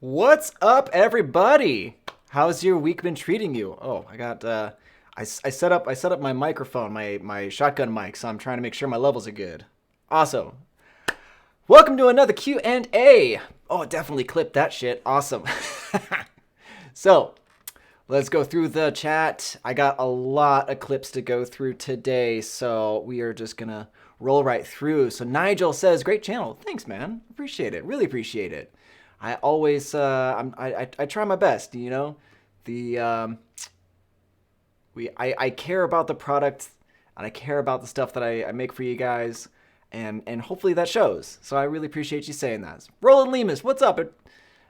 What's up, everybody? How's your week been treating you? Oh, I got I set up my microphone, my shotgun mic, so I'm trying to make sure my levels are good. Also, welcome to another Q&A. Oh, definitely clip that shit. Awesome. So, let's go through the chat. I got a lot of clips to go through today, so we are just gonna roll right through. So Nigel says, "Great channel. Thanks, man. Appreciate it. Really appreciate it. I always I try my best. You know, the I care about the product and I care about the stuff that I make for you guys, and hopefully that shows. So I really appreciate you saying that. Roland Lemus, what's up?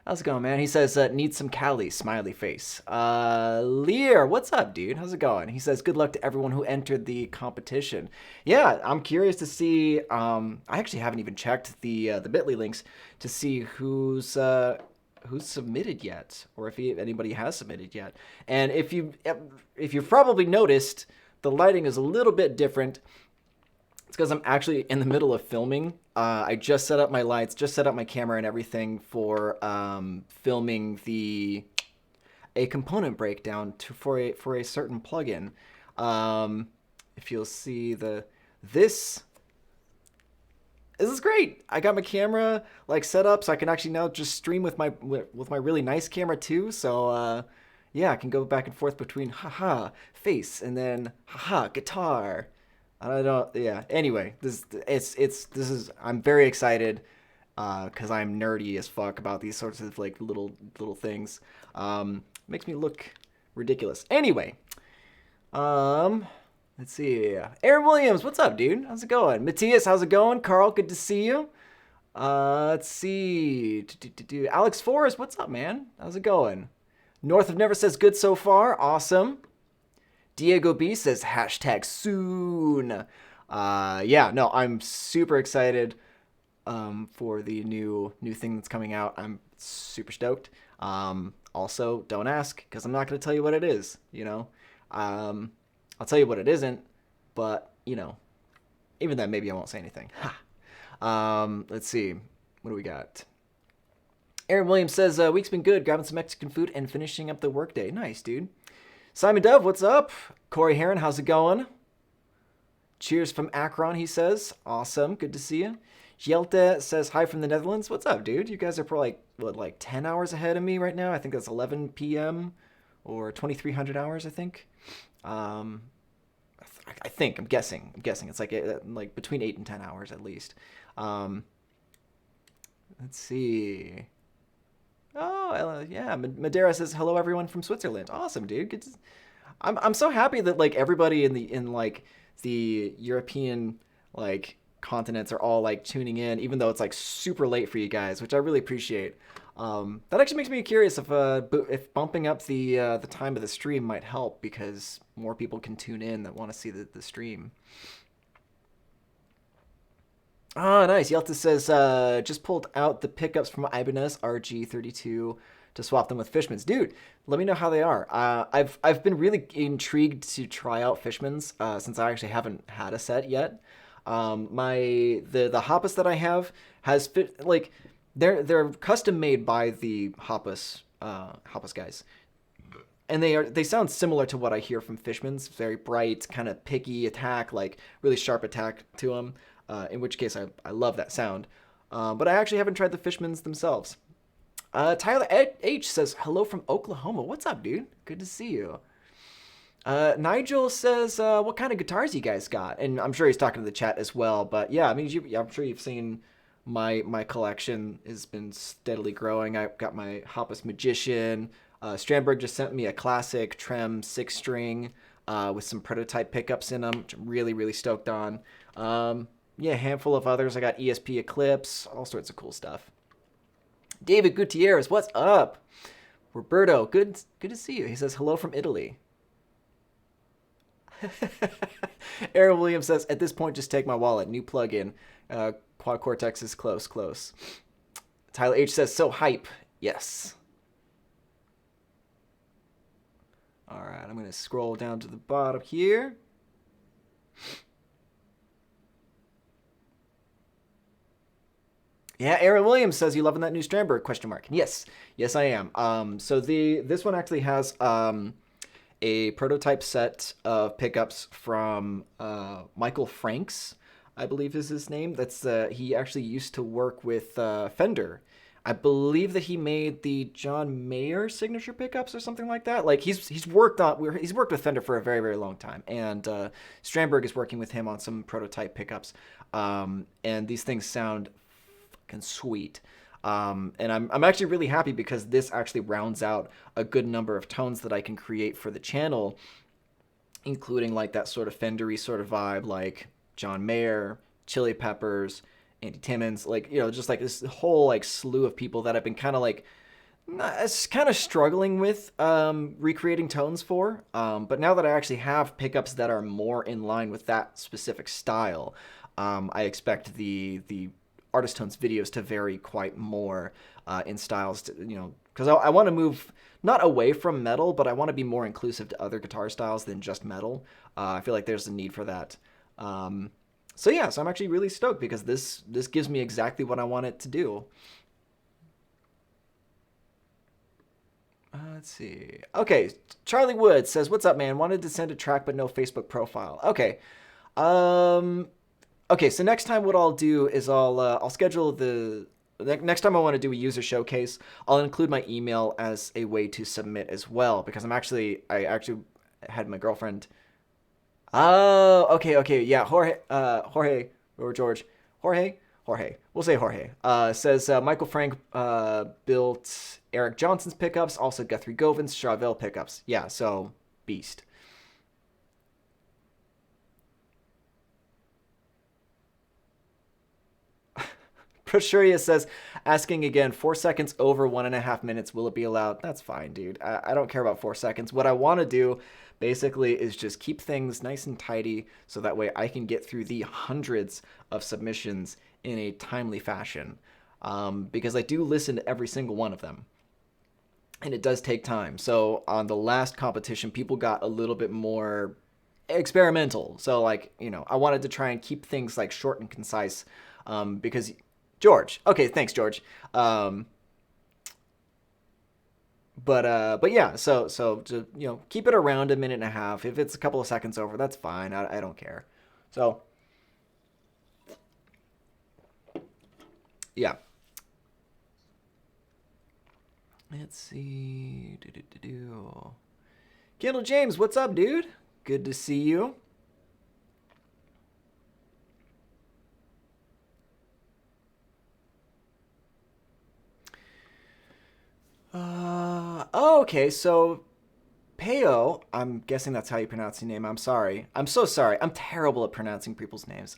How's it going, man? He says, need some Cali, smiley face. Lear, what's up, dude? How's it going? He says, good luck to everyone who entered the competition. Yeah, I'm curious to see, I actually haven't even checked the Bitly links to see who's submitted yet, or if anybody has submitted yet. And if you've probably noticed, the lighting is a little bit different. It's because I'm actually in the middle of filming. I just set up my lights, just set up my camera and everything for filming a component breakdown for a certain plugin. If you'll see this is great. I got my camera like set up so I can actually now just stream with my really nice camera too. So yeah, I can go back and forth between haha face and then haha guitar. I don't. Yeah. Anyway, this is. I'm very excited because I'm nerdy as fuck about these sorts of like little things. Makes me look ridiculous. Anyway, let's see. Aaron Williams, what's up, dude? How's it going? Matthias, how's it going? Carl, good to see you. Let's see. Alex Forrest, what's up, man? How's it going? North of Never says good so far. Awesome. Diego B says hashtag soon. Yeah, no, I'm super excited for the new thing that's coming out. I'm super stoked. Also, don't ask because I'm not going to tell you what it is. You know, I'll tell you what it isn't, but you know, even then, maybe I won't say anything. Let's see, what do we got? Aaron Williams says week's been good. Grabbing some Mexican food and finishing up the workday. Nice, dude. Simon Dove, what's up? Corey Heron, how's it going? Cheers from Akron, he says. Awesome, good to see you. Jelte says hi from the Netherlands. What's up, dude? You guys are probably like 10 hours ahead of me right now. I think that's 11 p.m. or 2300 hours, I think. I think, I'm guessing. It's like between 8 and 10 hours at least. Let's see. Oh, yeah. Madeira says hello, everyone from Switzerland. Awesome, dude. Good to, I'm so happy that like everybody in like the European like continents are all like tuning in, even though it's like super late for you guys, which I really appreciate. That actually makes me curious if bumping up the time of the stream might help because more people can tune in that want to see the stream. Ah, nice. Yelta says, just pulled out the pickups from Ibanez RG32 to swap them with Fishman's. Dude, let me know how they are. I've been really intrigued to try out Fishman's since I actually haven't had a set yet. The Hoppus that I have has fit like they're custom made by the Hoppus guys. And they sound similar to what I hear from Fishman's. Very bright, kind of picky attack, like really sharp attack to them. In which case I love that sound. But I actually haven't tried the Fishmans themselves. Tyler H says, hello from Oklahoma. What's up, dude? Good to see you. Nigel says, what kind of guitars you guys got? And I'm sure he's talking to the chat as well. But yeah, I mean, I'm sure you've seen my collection has been steadily growing. I've got my Hoppus Magician. Strandberg just sent me a classic Trem 6-string with some prototype pickups in them, which I'm really, really stoked on. Yeah, a handful of others. I got ESP Eclipse, all sorts of cool stuff. David Gutierrez, what's up? Roberto, good to see you. He says, hello from Italy. Aaron Williams says, at this point, just take my wallet. New plugin. Quad Cortex is close. Tyler H says, so hype. Yes. All right, I'm going to scroll down to the bottom here. Yeah, Aaron Williams says you loving that new Strandberg question mark. Yes, yes I am. So this one actually has a prototype set of pickups from Michael Franks, I believe is his name. That's he actually used to work with Fender. I believe that he made the John Mayer signature pickups or something like that. Like he's worked with Fender for a very long time, and Strandberg is working with him on some prototype pickups. And these things sound fucking sweet. And I'm actually really happy because this actually rounds out a good number of tones that I can create for the channel, including like that sort of Fendery sort of vibe, like John Mayer, Chili Peppers, Andy Timmons, like, you know, just like this whole like slew of people that I've been kind of like kind of struggling with recreating tones for. But now that I actually have pickups that are more in line with that specific style, I expect the artist tones videos to vary quite more in styles, you know, because I want to move not away from metal, but I want to be more inclusive to other guitar styles than just metal. I feel like there's a need for that. So yeah, so I'm actually really stoked because this gives me exactly what I want it to do. Let's see. Okay, Charlie Wood says, "What's up, man? Wanted to send a track, but no Facebook profile." Okay. Um, Okay, so next time what I'll do is I'll schedule the next time I want to do a user showcase, I'll include my email as a way to submit as well because I actually had my girlfriend. Oh, okay, yeah, Jorge or George, Jorge. We'll say Jorge. Says Michael Frank built Eric Johnson's pickups, also Guthrie Govan's Chauvel pickups. Yeah, so beast. Proshuria says, asking again, 4 seconds over 1.5 minutes, will it be allowed? That's fine, dude. I don't care about 4 seconds. What I want to do basically is just keep things nice and tidy so that way I can get through the hundreds of submissions in a timely fashion. Because I do listen to every single one of them. And it does take time. So on the last competition, people got a little bit more experimental. So like, you know, I wanted to try and keep things like short and concise because George. Okay, thanks, George. But yeah, so to, you know, keep it around 1.5 minutes. If it's a couple of seconds over, that's fine. I don't care. So yeah. Let's see. Kendall James, what's up, dude? Good to see you. Okay, so Peo, I'm guessing that's how you pronounce your name. I'm sorry. I'm so sorry. I'm terrible at pronouncing people's names.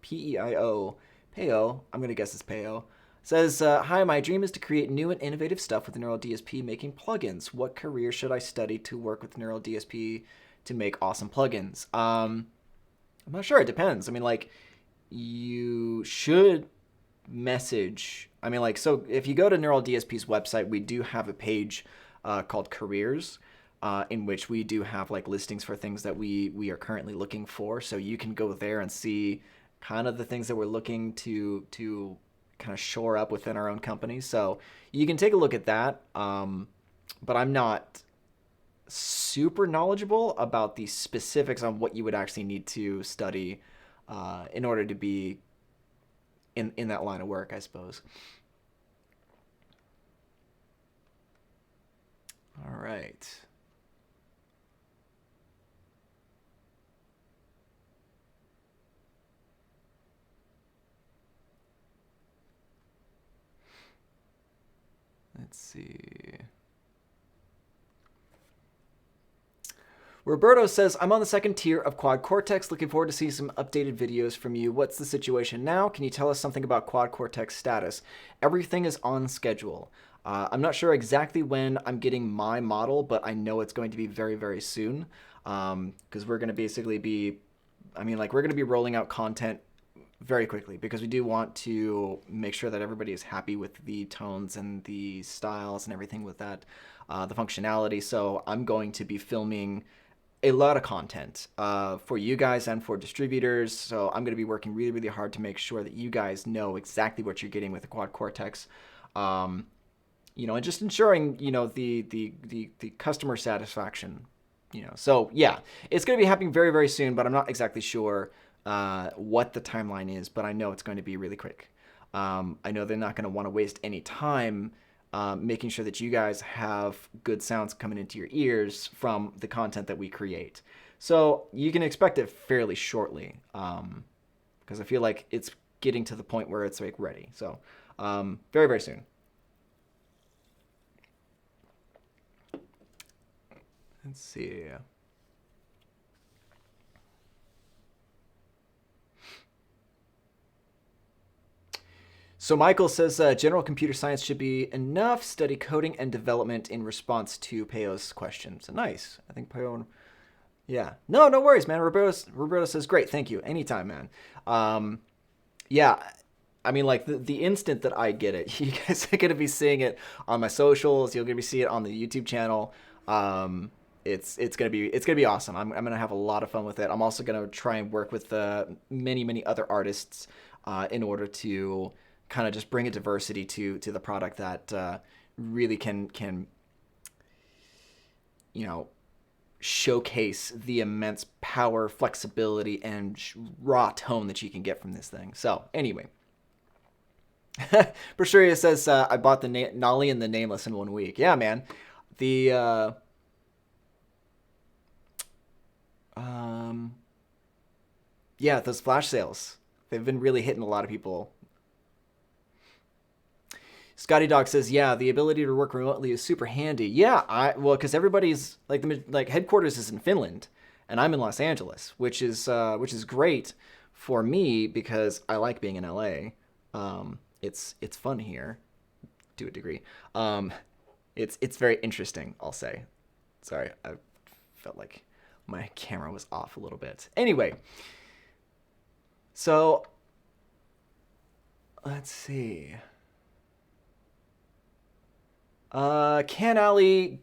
P-E-I-O. Peo, I'm going to guess it's Peo. Says, hi, my dream is to create new and innovative stuff with Neural DSP making plugins. What career should I study to work with Neural DSP to make awesome plugins? I'm not sure. It depends. I mean, like, you should message. I mean, like, so if you go to Neural DSP's website, we do have a page called Careers, in which we do have like listings for things that we are currently looking for. So you can go there and see kind of the things that we're looking to kind of shore up within our own company. So you can take a look at that. But I'm not super knowledgeable about the specifics on what you would actually need to study in order to be in that line of work, I suppose. All right. Let's see. Roberto says, I'm on the second tier of Quad Cortex. Looking forward to seeing some updated videos from you. What's the situation now? Can you tell us something about Quad Cortex status? Everything is on schedule. I'm not sure exactly when I'm getting my model, but I know it's going to be very soon. Because we're going to basically be, I mean, like, we're going to be rolling out content very quickly because we do want to make sure that everybody is happy with the tones and the styles and everything with that, the functionality. So I'm going to be filming a lot of content for you guys and for distributors. So I'm going to be working really, really hard to make sure that you guys know exactly what you're getting with the Quad Cortex. And just ensuring, the customer satisfaction, So yeah, it's going to be happening very, very soon, but I'm not exactly sure what the timeline is, but I know it's going to be really quick. I know they're not going to want to waste any time making sure that you guys have good sounds coming into your ears from the content that we create. So you can expect it fairly shortly, because I feel like it's getting to the point where it's like ready. So very, very soon. Let's see. So Michael says general computer science should be enough. Study coding and development in response to Peo's questions. Nice. I think Peo. Yeah. No worries, man. Roberto says great. Thank you. Anytime, man. Yeah. I mean, like the instant that I get it, you guys are gonna be seeing it on my socials. You're gonna be seeing it on the YouTube channel. It's gonna be awesome. I'm gonna have a lot of fun with it. I'm also gonna try and work with many other artists in order to kind of just bring a diversity to the product that really can showcase the immense power, flexibility, and raw tone that you can get from this thing. So anyway, Bersuria says I bought the Nolly and the Nameless in 1 week. Yeah, man. The yeah, those flash sales, they've been really hitting a lot of people. Scotty Dog says, yeah, the ability to work remotely is super handy. Yeah, because everybody's like headquarters is in Finland, and I'm in Los Angeles, which is great for me because I like being in LA. It's fun here, to a degree. It's very interesting, I'll say. Sorry, I felt like my camera was off a little bit. Anyway, so let's see. Ken Ali,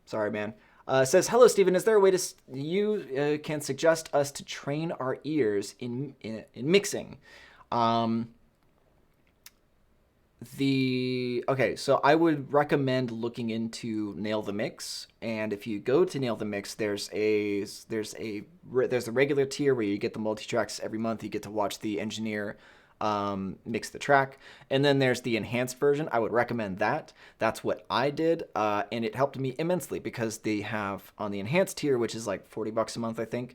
sorry, man, says, hello, Steven. Is there a way you can suggest us to train our ears in mixing? Okay, so I would recommend looking into Nail the Mix, and if you go to Nail the Mix, there's a regular tier where you get the multi-tracks every month. You get to watch the engineer mix the track, and then there's the enhanced version. I would recommend that. That's what I did, and it helped me immensely because they have on the enhanced tier, which is like $40 a month, I think.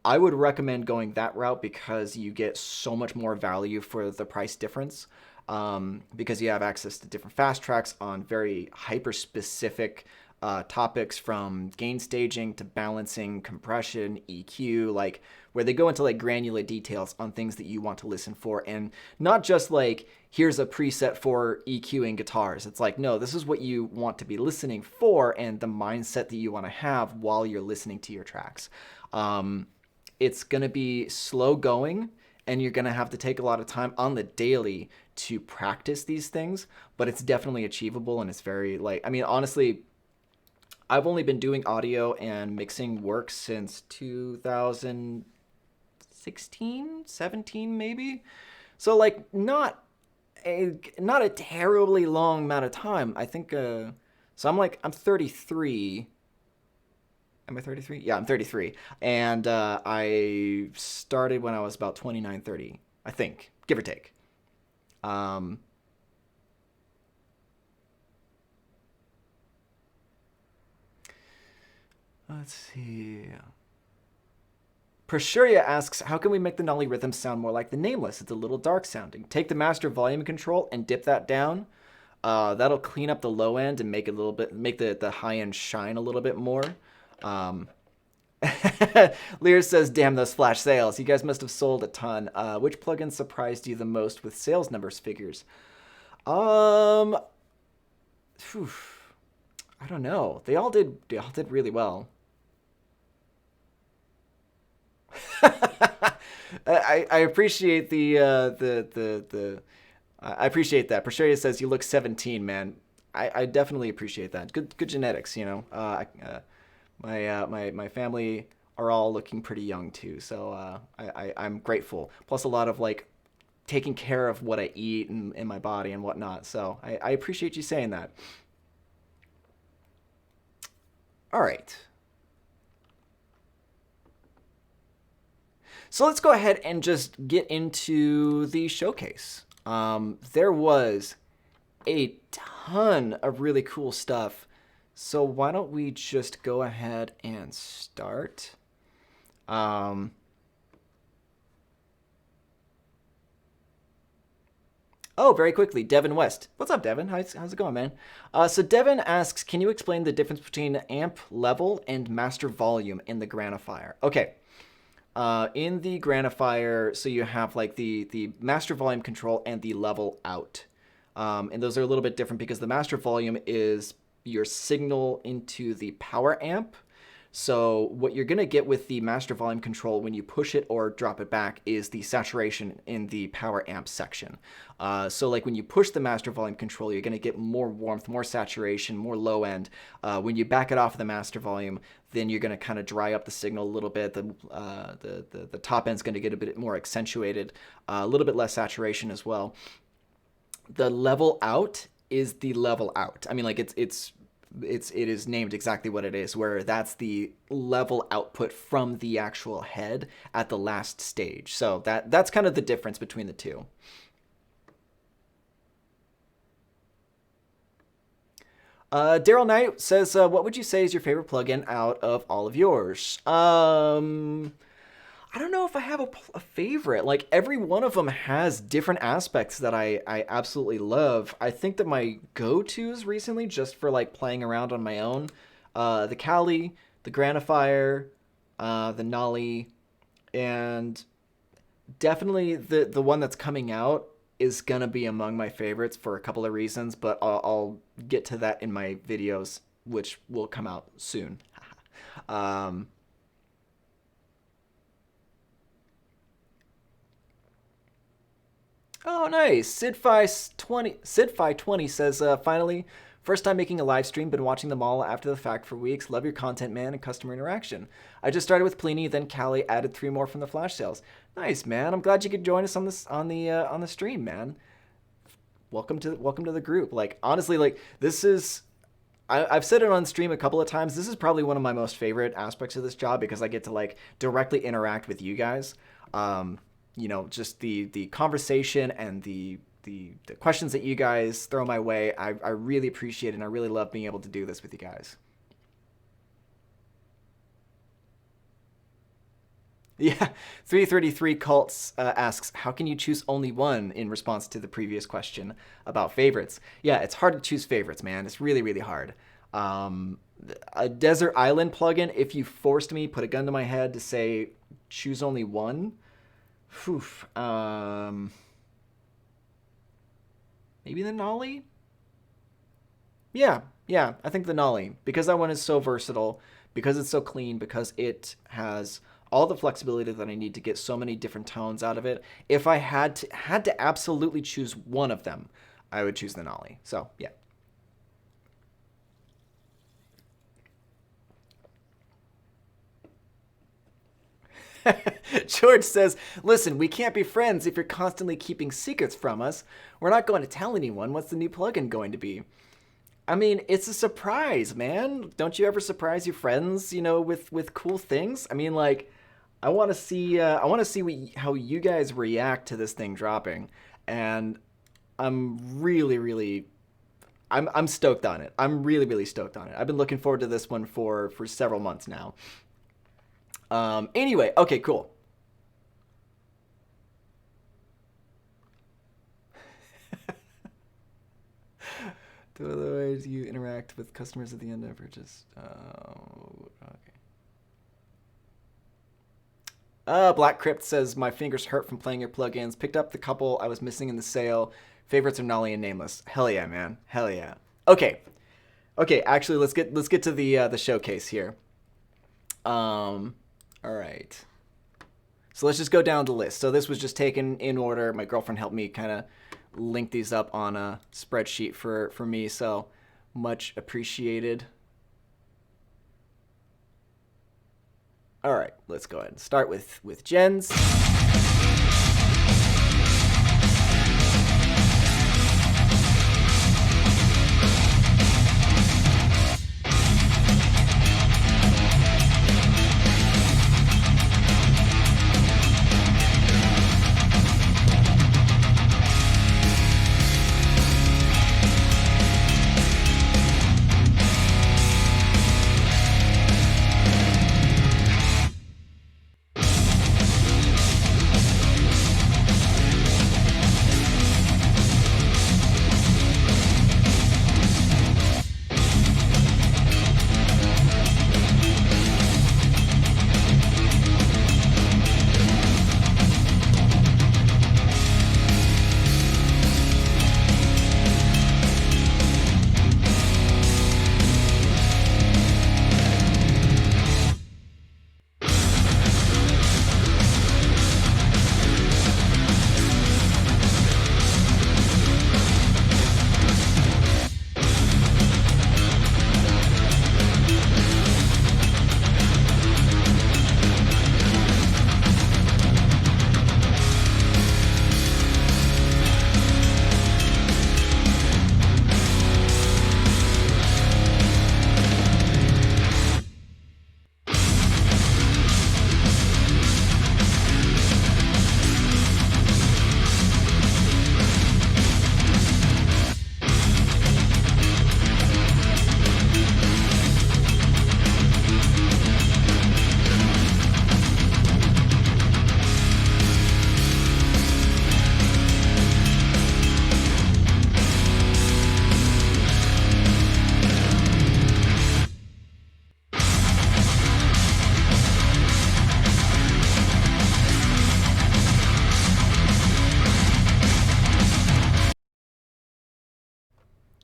I would recommend going that route because you get so much more value for the price difference. Because you have access to different fast tracks on very hyper-specific topics, from gain staging to balancing, compression, EQ, like where they go into like granular details on things that you want to listen for, and not just like, here's a preset for EQing guitars. It's like, no, this is what you want to be listening for and the mindset that you want to have while you're listening to your tracks. It's going to be slow going, and you're going to have to take a lot of time on the daily to practice these things, but it's definitely achievable, and it's very, like, I mean, honestly, I've only been doing audio and mixing work since 2016, 17 maybe. So like not a terribly long amount of time. I think so I'm 33. Am I 33? Yeah, I'm 33. And I started when I was about 29, 30, I think, give or take. Let's see. Proshuria asks, how can we make the Nolly rhythm sound more like the Nameless? It's a little dark sounding. Take the master volume control and dip that down. That'll clean up the low end and make the high end shine a little bit more. Lear says, damn those flash sales. You guys must have sold a ton. Which plugin surprised you the most with sales numbers figures? I don't know. They all did really well. I appreciate the I appreciate that. Prosheria says you look 17, man. I definitely appreciate that. Good genetics, you know. My family are all looking pretty young too, so I'm grateful. Plus a lot of like taking care of what I eat and in my body and whatnot. So I appreciate you saying that. All right. So let's go ahead and just get into the showcase. There was a ton of really cool stuff. So why don't we just go ahead and start? Oh, very quickly, Devin West. What's up, Devin? How's it going, man? So Devin asks, can you explain the difference between amp level and master volume in the Granifier? Okay. In the Granifier, so you have like the master volume control and the level out. And those are a little bit different because the master volume is your signal into the power amp. So what you're going to get with the master volume control when you push it or drop it back is the saturation in the power amp section. So like when you push the master volume control, you're going to get more warmth, more saturation, more low end. When you back it off of the master volume, then you're going to kind of dry up the signal a little bit. The top end's going to get a bit more accentuated, a little bit less saturation as well. The level out is the level out. I mean, like it is named exactly what it is, where that's the level output from the actual head at the last stage. So that's kind of the difference between the two. Daryl Knight says, what would you say is your favorite plugin out of all of yours? I don't know if I have a favorite. Like every one of them has different aspects that I absolutely love. I think that my go-tos recently, just for like playing around on my own, the Kali, the Granifier, the Nolly, and definitely the one that's coming out is gonna be among my favorites for a couple of reasons, but I'll get to that in my videos, which will come out soon. Oh, nice. Sidfi20 says, finally, first time making a live stream, been watching them all after the fact for weeks. Love your content, man, and customer interaction. I just started with Pliny, then Callie, added 3 more from the flash sales. Nice, man. I'm glad you could join us on the stream, man. Welcome to the group. Like honestly, like this is I've said it on stream a couple of times. This is probably one of my most favorite aspects of this job because I get to like directly interact with you guys. You know, just the conversation and the questions that you guys throw my way. I really appreciate it, and I really love being able to do this with you guys. Yeah, 333 Cults asks, how can you choose only one in response to the previous question about favorites? Yeah, it's hard to choose favorites, man. It's really, really hard. Um, a Desert Island plugin, if you forced me, put a gun to my head to say choose only one, whew, maybe the Nolly? Yeah, I think the Nolly, because that one is so versatile, because it's so clean, because it has all the flexibility that I need to get so many different tones out of it. If I had to absolutely choose one of them, I would choose the Nolly. So, yeah. George says, listen, we can't be friends if you're constantly keeping secrets from us. We're not going to tell anyone what's the new plugin going to be. I mean, it's a surprise, man. Don't you ever surprise your friends, you know, with cool things? I mean, like, I want to see how you guys react to this thing dropping, and I'm really, really, I'm stoked on it. I'm really, really stoked on it. I've been looking forward to this one for several months now. Anyway, okay, cool. The other ways you interact with customers at the end of purchase. Okay. Black Crypt says, my fingers hurt from playing your plugins. Picked up the couple I was missing in the sale. Favorites are Nolly and Nameless. Hell yeah, man. Hell yeah. Okay. Okay, actually let's get to the showcase here. All right. So let's just go down the list. So this was just taken in order. My girlfriend helped me kind of link these up on a spreadsheet for me. So Much appreciated. All right, let's go ahead and start with Jen's.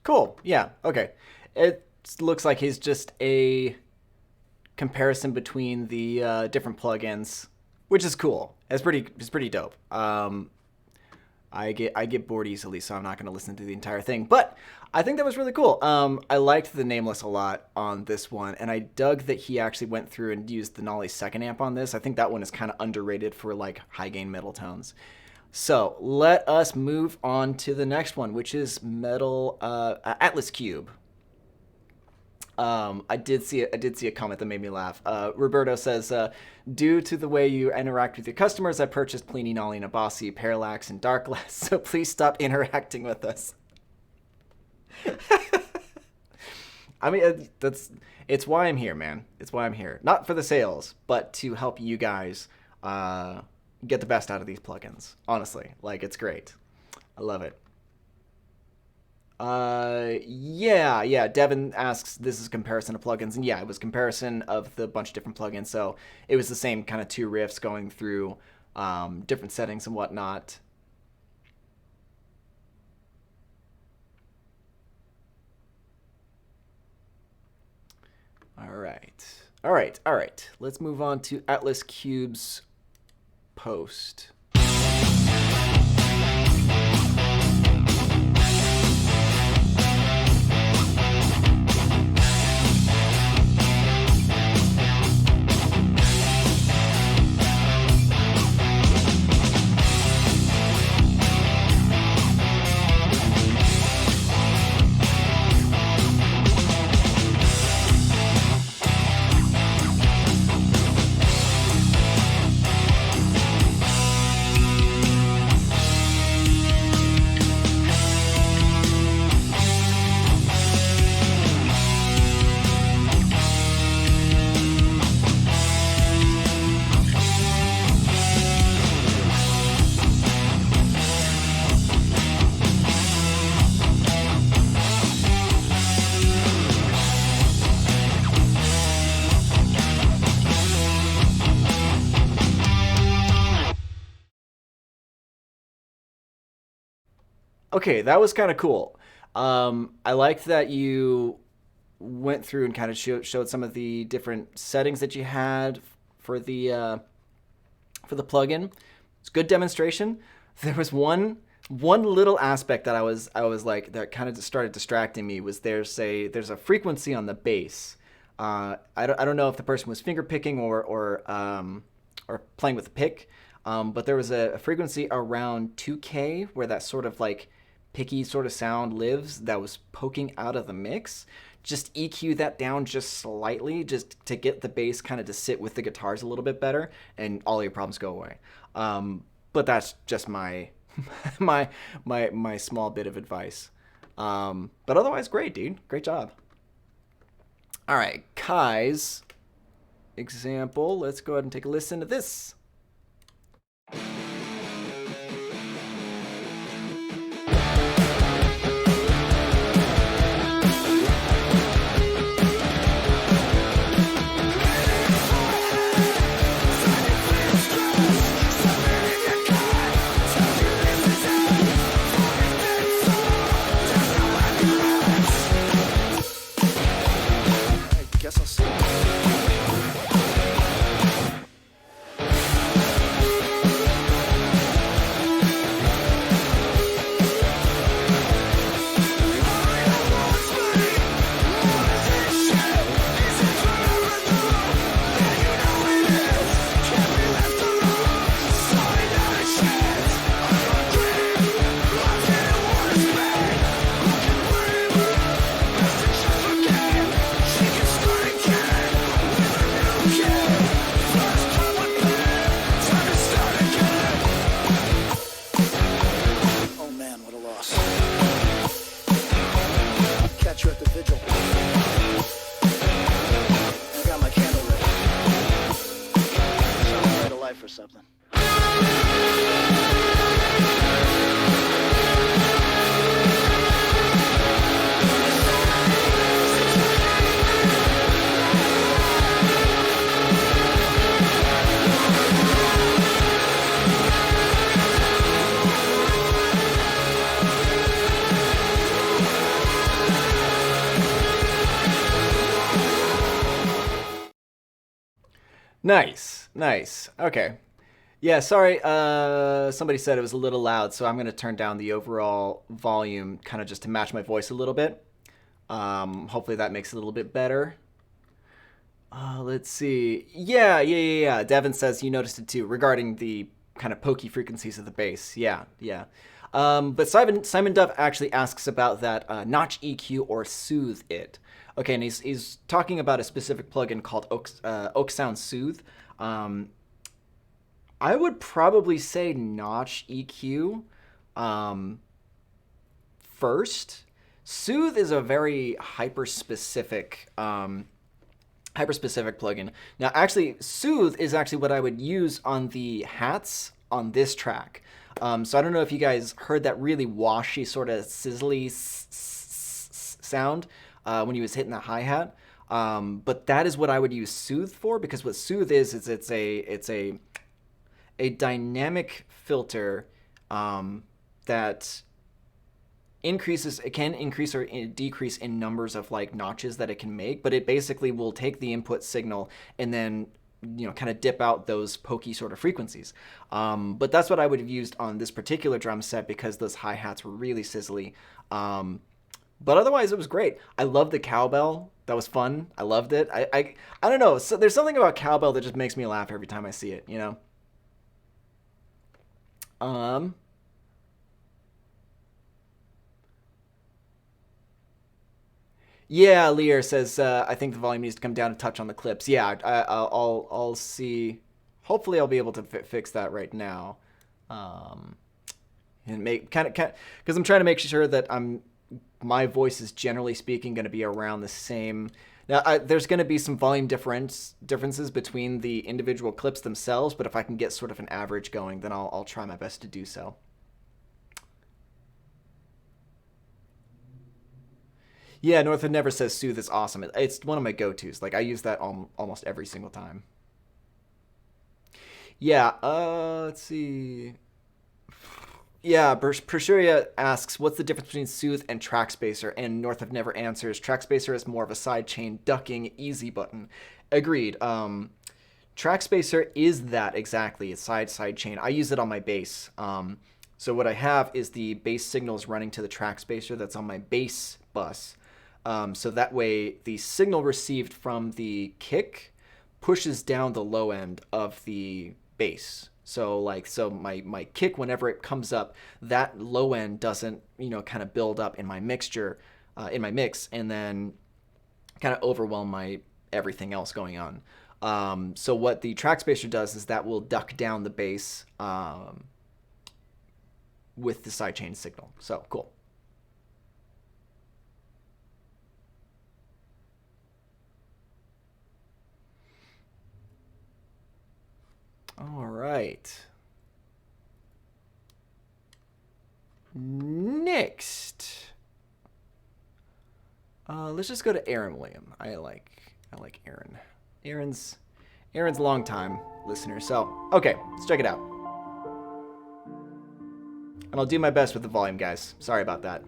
Cool. Yeah. Okay. It looks like he's just a comparison between the different plugins, which is cool. It's pretty dope. I get bored easily, so I'm not going to listen to the entire thing. But I think that was really cool. I liked the Nameless a lot on this one, and I dug that he actually went through and used the Nolly second amp on this. I think that one is kind of underrated for like high gain metal tones. So let us move on to the next one, which is Metal Atlas Cube. I did see a comment that made me laugh. Roberto says, due to the way you interact with your customers, I purchased Pliny, Nolly, Nabasi, Parallax, and Darkless, so please stop interacting with us. I mean, it's why I'm here, man. It's why I'm here. Not for the sales, but to help you guys get the best out of these plugins. Honestly, like, it's great. I love it. Yeah. Devin asks, this is comparison of plugins, and yeah, it was comparison of the bunch of different plugins. So it was the same kind of two riffs going through different settings and whatnot. All right. Let's move on to Atlas Cube's post. Okay, that was kind of cool. I liked that you went through and kind of showed some of the different settings that you had for the plugin. It's a good demonstration. There was one One little aspect that I was like that kind of started distracting me was there's a frequency on the bass. I don't know if the person was finger picking or playing with a pick, but there was a frequency around 2K where that sort of like picky sort of sound lives that was poking out of the mix. Just EQ that down just slightly, just to get the bass kind of to sit with the guitars a little bit better, and all your problems go away. But that's just my my small bit of advice. But otherwise, great, dude. Great job. All right, Kai's example. Let's go ahead and take a listen to this. Guess I'll see. Oh man, what a loss. Catch you at the vigil. I got my candle lit. Sounds light of life or something. Nice, nice. Okay. Yeah, sorry. Somebody said it was a little loud, so I'm gonna turn down the overall volume, kind of just to match my voice a little bit. Hopefully that makes it a little bit better. Let's see. Yeah. Devin says you noticed it too regarding the kind of pokey frequencies of the bass. Yeah. But Simon Duff actually asks about that notch EQ or soothe it. Okay, and he's talking about a specific plugin called Oak Sound Soothe. I would probably say notch EQ first. Soothe is a very hyper specific plugin. Now, actually, Soothe is actually what I would use on the hats on this track. So I don't know if you guys heard that really washy, sort of sizzly sound when he was hitting that hi-hat. But that is what I would use Soothe for, because what Soothe is it's a dynamic filter that can increase or decrease in numbers of like notches that it can make, but it basically will take the input signal and then kind of dip out those pokey sort of frequencies. But that's what I would have used on this particular drum set because those hi-hats were really sizzly. But otherwise it was great. I loved the cowbell. That was fun. I loved it. I don't know. So there's something about cowbell that just makes me laugh every time I see it, Yeah, Lear says, I think the volume needs to come down a touch on the clips. Yeah, I'll see. Hopefully, I'll be able to fix that right now, and make kind of because I'm trying to make sure that my voice is generally speaking going to be around the same. Now, there's going to be some volume differences between the individual clips themselves, but if I can get sort of an average going, then I'll try my best to do so. Yeah, North of Never says Soothe is awesome. It's one of my go-tos. Like, I use that almost every single time. Yeah, let's see. Yeah, Pershuria asks, what's the difference between Soothe and Track Spacer? And North of Never answers, Track Spacer is more of a sidechain ducking easy button. Agreed. Track Spacer is that exactly. It's side chain. I use it on my bass. So what I have is the bass signals running to the track spacer that's on my bass bus. So that way the signal received from the kick pushes down the low end of the bass. So my kick, whenever it comes up, that low end doesn't, kind of build up in my mixture, in my mix, and then kind of overwhelm my everything else going on. So what the track spacer does is that will duck down the bass with the sidechain signal. So cool. All right. Next, let's just go to Aaron William. I like Aaron. Aaron's a long time listener. So okay, let's check it out. And I'll do my best with the volume, guys. Sorry about that.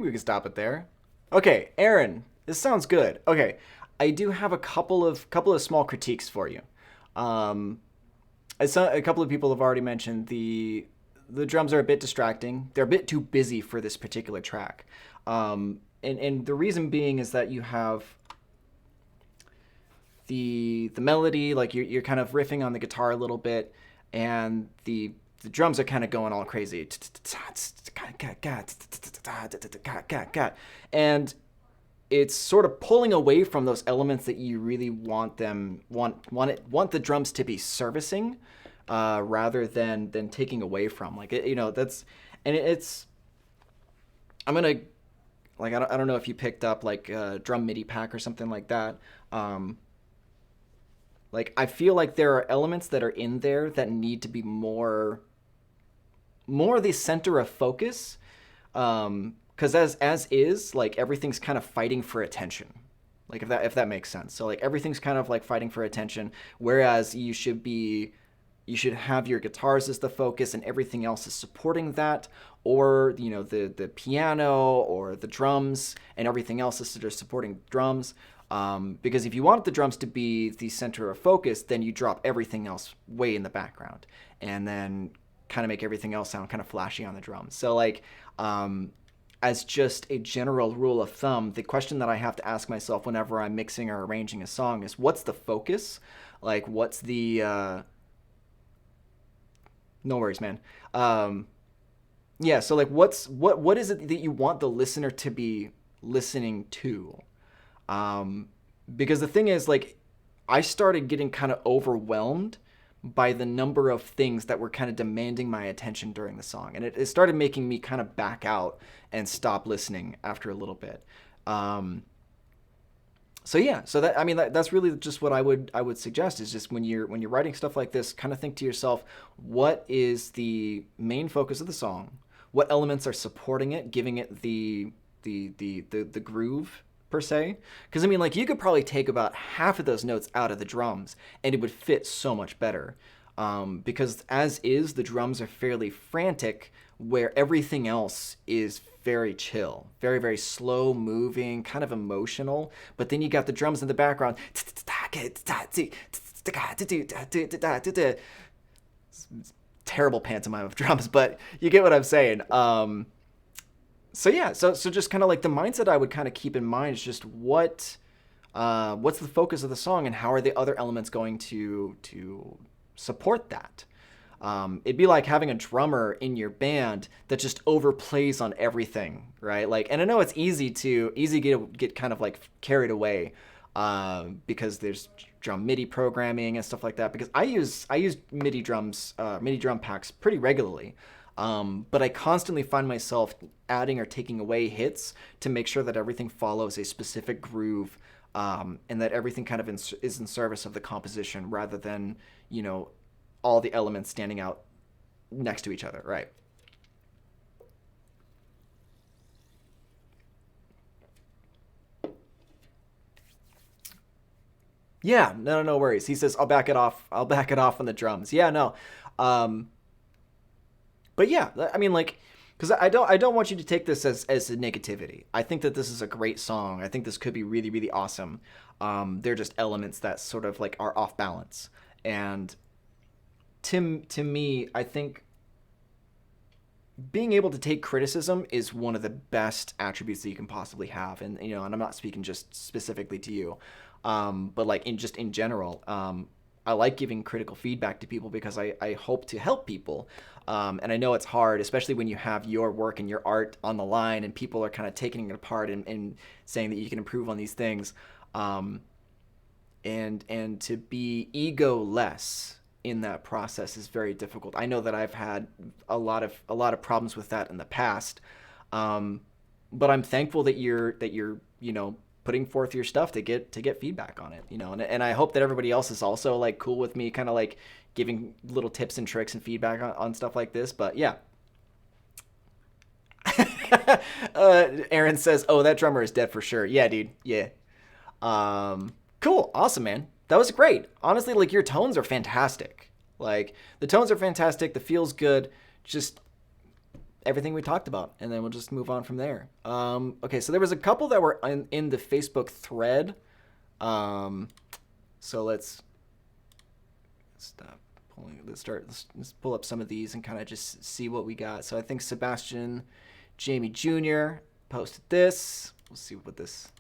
think we can stop it there. Okay, Aaron, this sounds good. Okay, I do have a couple of small critiques for you. As a couple of people have already mentioned, the drums are a bit distracting. They're a bit too busy for this particular track. And the reason being is that you have the melody, like you're kind of riffing on the guitar a little bit, and the drums are kind of going all crazy. And it's sort of pulling away from those elements that you really want the drums to be servicing, rather than taking away from. Like it's I'm gonna, like, I don't know if you picked up like a drum MIDI pack or something like that. Like I feel like there are elements that are in there that need to be more the center of focus. Because as is, like everything's kind of fighting for attention. Like if that makes sense. So like everything's kind of like fighting for attention, whereas you should have your guitars as the focus and everything else is supporting that, or the piano or the drums and everything else is just supporting drums. Because if you want the drums to be the center of focus, then you drop everything else way in the background and then kind of make everything else sound kind of flashy on the drums. So like as just a general rule of thumb, the question that I have to ask myself whenever I'm mixing or arranging a song is, what's the focus? Like, what's the... No worries, man. Yeah, so like what is it that you want the listener to be listening to? Because the thing is, like, I started getting kind of overwhelmed by the number of things that were kind of demanding my attention during the song. And it started making me kind of back out and stop listening after a little bit. So yeah, so that's really just what I would suggest is just when you're writing stuff like this, kind of think to yourself, what is the main focus of the song? What elements are supporting it, giving it the groove per se? Because I mean, like, you could probably take about half of those notes out of the drums and it would fit so much better. Because as is, the drums are fairly frantic, where everything else is very chill, very, very slow moving, kind of emotional. But then you got the drums in the background. Terrible pantomime of drums, but you get what I'm saying. So yeah, so just kind of like the mindset I would kind of keep in mind is just what's the focus of the song and how are the other elements going to support that. It'd be like having a drummer in your band that just overplays on everything, right? Like, and I know it's easy to get kind of like carried away because there's drum MIDI programming and stuff like that. Because I use MIDI drums, MIDI drum packs pretty regularly. But I constantly find myself adding or taking away hits to make sure that everything follows a specific groove, and that everything kind of is in service of the composition rather than, all the elements standing out next to each other, right? Yeah, no worries. He says, I'll back it off on the drums. Yeah, no. But yeah, I mean, like, because I don't want you to take this as a negativity. I think that this is a great song. I think this could be really, really awesome. They're just elements that sort of like are off balance. And to me, I think being able to take criticism is one of the best attributes that you can possibly have. And and I'm not speaking just specifically to you, but like in general. I like giving critical feedback to people because I hope to help people. And I know it's hard, especially when you have your work and your art on the line and people are kind of taking it apart and saying that you can improve on these things. And to be ego-less in that process is very difficult. I know that I've had a lot of problems with that in the past. But I'm thankful that you're putting forth your stuff to get feedback on it, and I hope that everybody else is also like cool with me kind of like giving little tips and tricks and feedback on stuff like this. But yeah. Aaron says, oh, that drummer is dead for sure. Yeah, dude. Yeah. Cool. Awesome, man. That was great. Honestly, like, your tones are fantastic. Like, the tones are fantastic. The feel's good. Just everything we talked about, and then we'll just move on from there. Okay, so there was a couple that were in the Facebook thread. So let's stop pulling. Let's pull up some of these and kind of just see what we got. So I think Sebastian Jamie Jr. posted this. We'll see what this.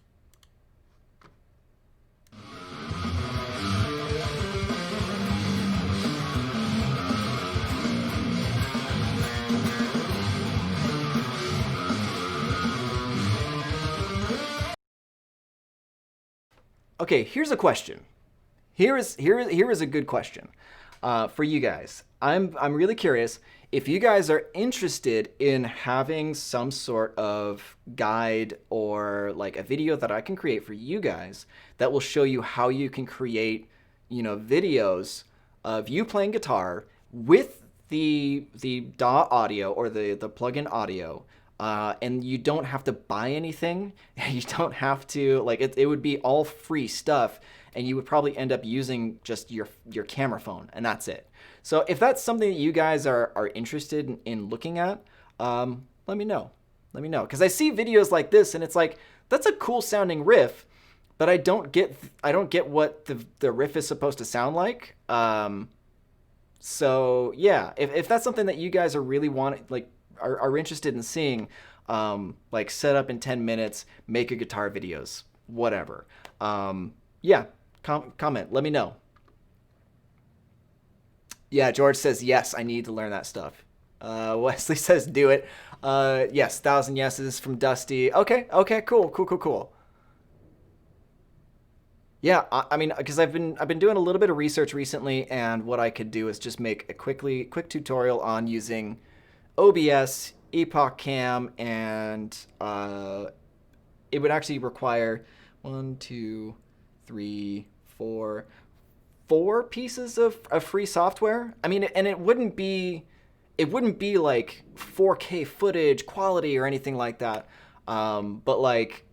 Okay, here's a question. Here is a good question for you guys. I'm really curious if you guys are interested in having some sort of guide or like a video that I can create for you guys that will show you how you can create, videos of you playing guitar with the DAW audio or the plug-in audio, and you don't have to buy anything. You don't have to like it would be all free stuff, and you would probably end up using just your camera phone, and that's it. So if that's something that you guys are interested in looking at, let me know. Let me know, because I see videos like this, and it's like, that's a cool sounding riff, but I don't get what the riff is supposed to sound like. So yeah, if that's something that you guys are really are interested in seeing, like set up in 10 minutes, make your guitar videos, whatever. Yeah, comment, let me know. Yeah, George says, yes, I need to learn that stuff. Wesley says, do it. Yes, 1,000 yeses from Dusty. Okay, cool. Yeah, I mean, because I've been doing a little bit of research recently, and what I could do is just make a quick tutorial on using OBS, Epoch Cam, and it would actually require 1, 2, 3, 4 pieces of free software. I mean, and it wouldn't be like 4K footage quality or anything like that, but like,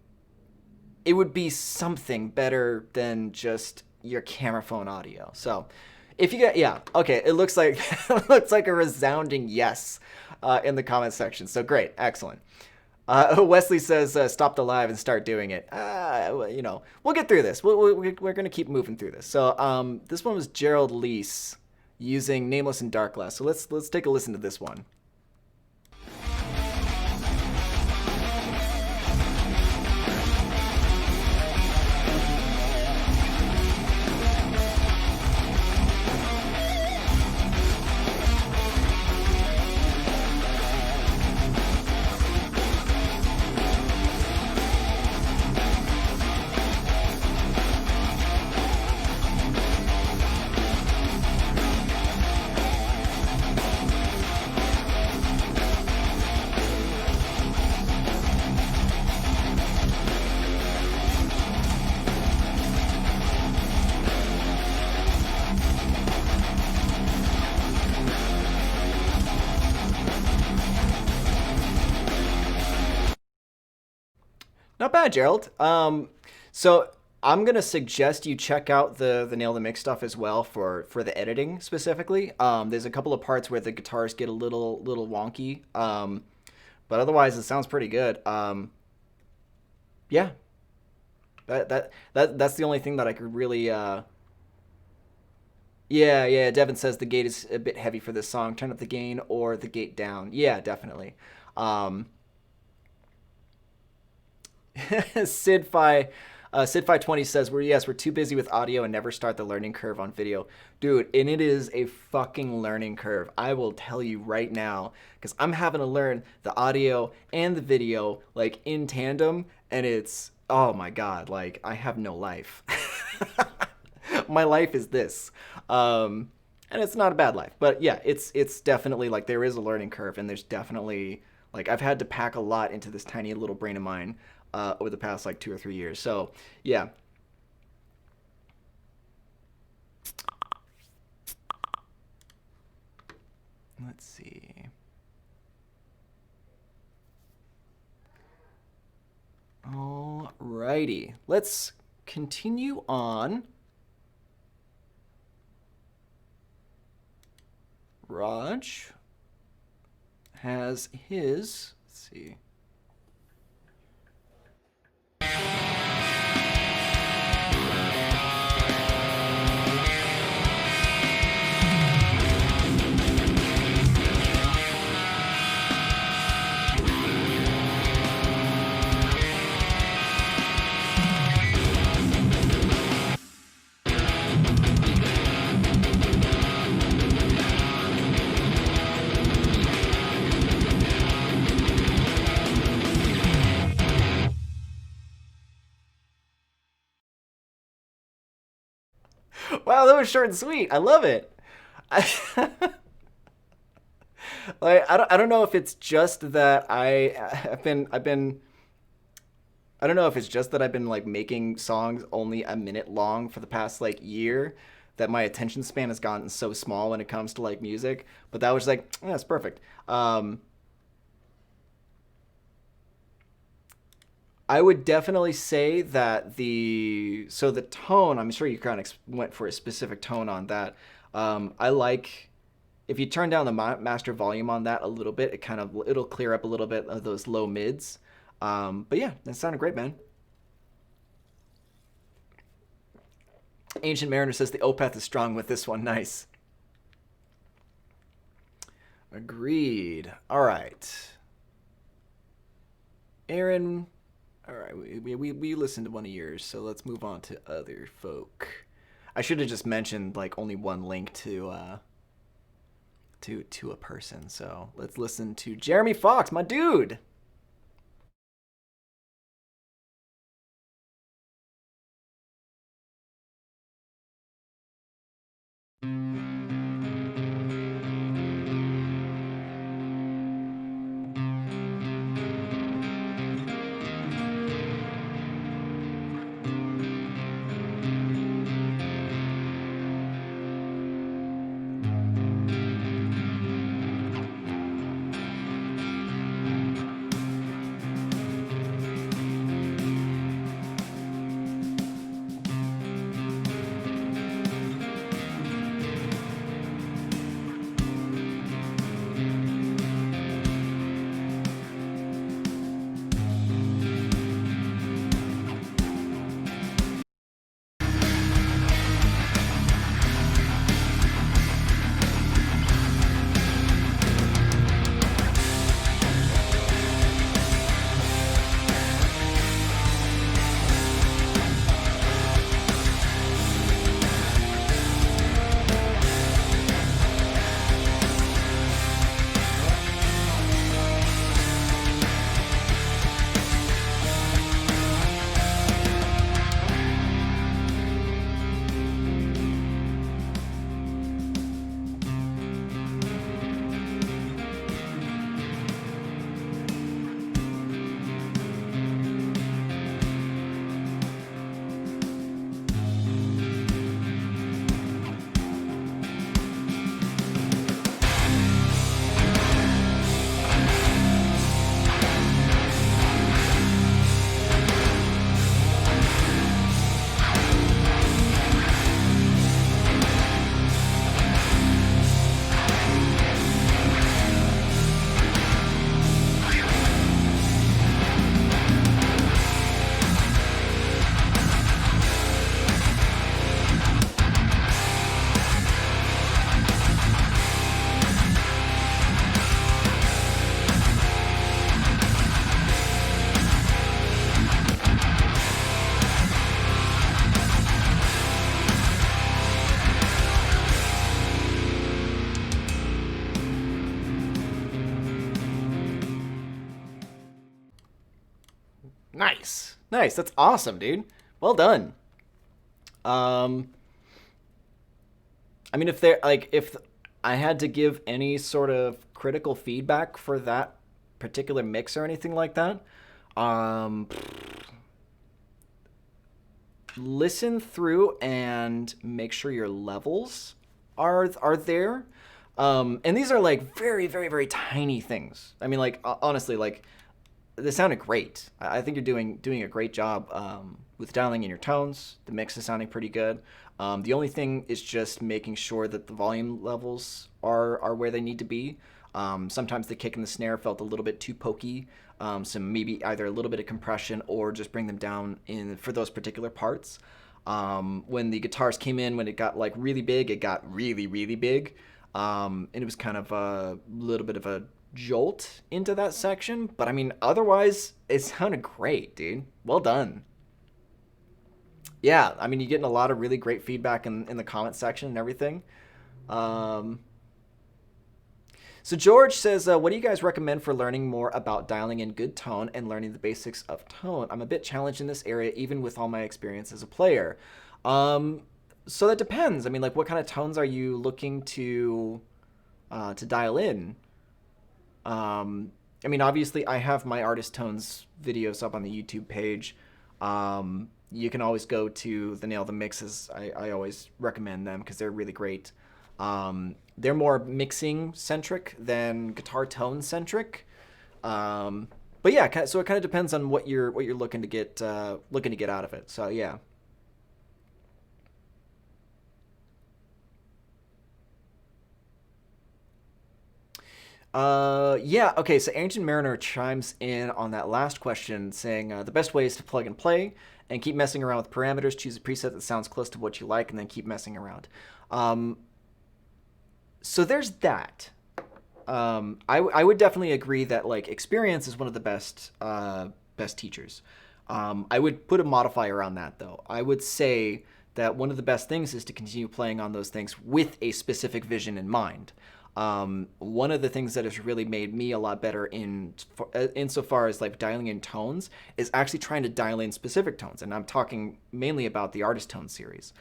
it would be something better than just your camera phone audio. So if you get, yeah, okay, it looks like it looks like a resounding yes in the comment section. So great, excellent. Wesley says, stop the live and start doing it. We'll get through this. We're going to keep moving through this. So this one was Gerald Lease using Nameless and Darkless. So let's take a listen to this one. Not bad, Gerald. So I'm gonna suggest you check out the Nail the Mix stuff as well for the editing specifically. There's a couple of parts where the guitars get a little wonky, but otherwise it sounds pretty good. Yeah, that's the only thing that I could really. Yeah. Devin says the gate is a bit heavy for this song. Turn up the gain or the gate down. Yeah, definitely. Sid 20 says, we're too busy with audio and never start the learning curve on video. Dude, and it is a fucking learning curve. I will tell you right now, because I'm having to learn the audio and the video like in tandem, and it's, oh my God, like I have no life. My life is this. And it's not a bad life, but yeah, it's definitely like there is a learning curve, and there's definitely like I've had to pack a lot into this tiny little brain of mine over the past like 2 or 3 years. So yeah. Let's see. Alrighty, let's continue on. Raj has his, let's see. Wow, that was short and sweet. I love it. Like I don't know if it's just that I've been I don't know if it's just that I've been like making songs only a minute long for the past like year, that my attention span has gotten so small when it comes to like music. But that was like, yeah, that's perfect. I would definitely say that the tone. I'm sure you kind of went for a specific tone on that. I like if you turn down the master volume on that a little bit, it'll clear up a little bit of those low mids. But yeah, that sounded great, man. Ancient Mariner says the Opeth is strong with this one. Nice. Agreed. All right. Aaron, all right, we listened to one of yours, so let's move on to other folk. I should have just mentioned like only one link to a person. So let's listen to Jeremy Fox, my dude. Nice. That's awesome, dude. Well done. I mean, if I had to give any sort of critical feedback for that particular mix or anything like that, listen through and make sure your levels are there. And these are like very, very, very tiny things. I mean, like honestly, like this sounded great. I think you're doing a great job with dialing in your tones. The mix is sounding pretty good. The only thing is just making sure that the volume levels are where they need to be. Sometimes the kick and the snare felt a little bit too pokey. So maybe either a little bit of compression or just bring them down for those particular parts. When the guitars came in, when it got like really big, it got really, really big. And it was kind of a little bit of a jolt into that section. But I mean, otherwise, it sounded great, dude. Well done. Yeah, I mean, you're getting a lot of really great feedback in the comment section and everything. So George says, what do you guys recommend for learning more about dialing in good tone and learning the basics of tone? I'm a bit challenged in this area, even with all my experience as a player. So that depends. I mean, like, what kind of tones are you looking to dial in? I mean, obviously, I have my artist tones videos up on the YouTube page. you can always go to the Nail the Mixes. I always recommend them because they're really great. They're more mixing centric than guitar tone centric. But yeah, so it kind of depends on what you're looking to get out of it. So yeah. Yeah, okay, so Ancient Mariner chimes in on that last question saying the best way is to plug and play and keep messing around with parameters. Choose a preset that sounds close to what you like and then keep messing around. So there's that. I would definitely agree that like experience is one of the best teachers. I would put a modifier on that though. I would say that one of the best things is to continue playing on those things with a specific vision in mind. One of the things that has really made me a lot better insofar as like dialing in tones is actually trying to dial in specific tones, and I'm talking mainly about the Artist Tone series.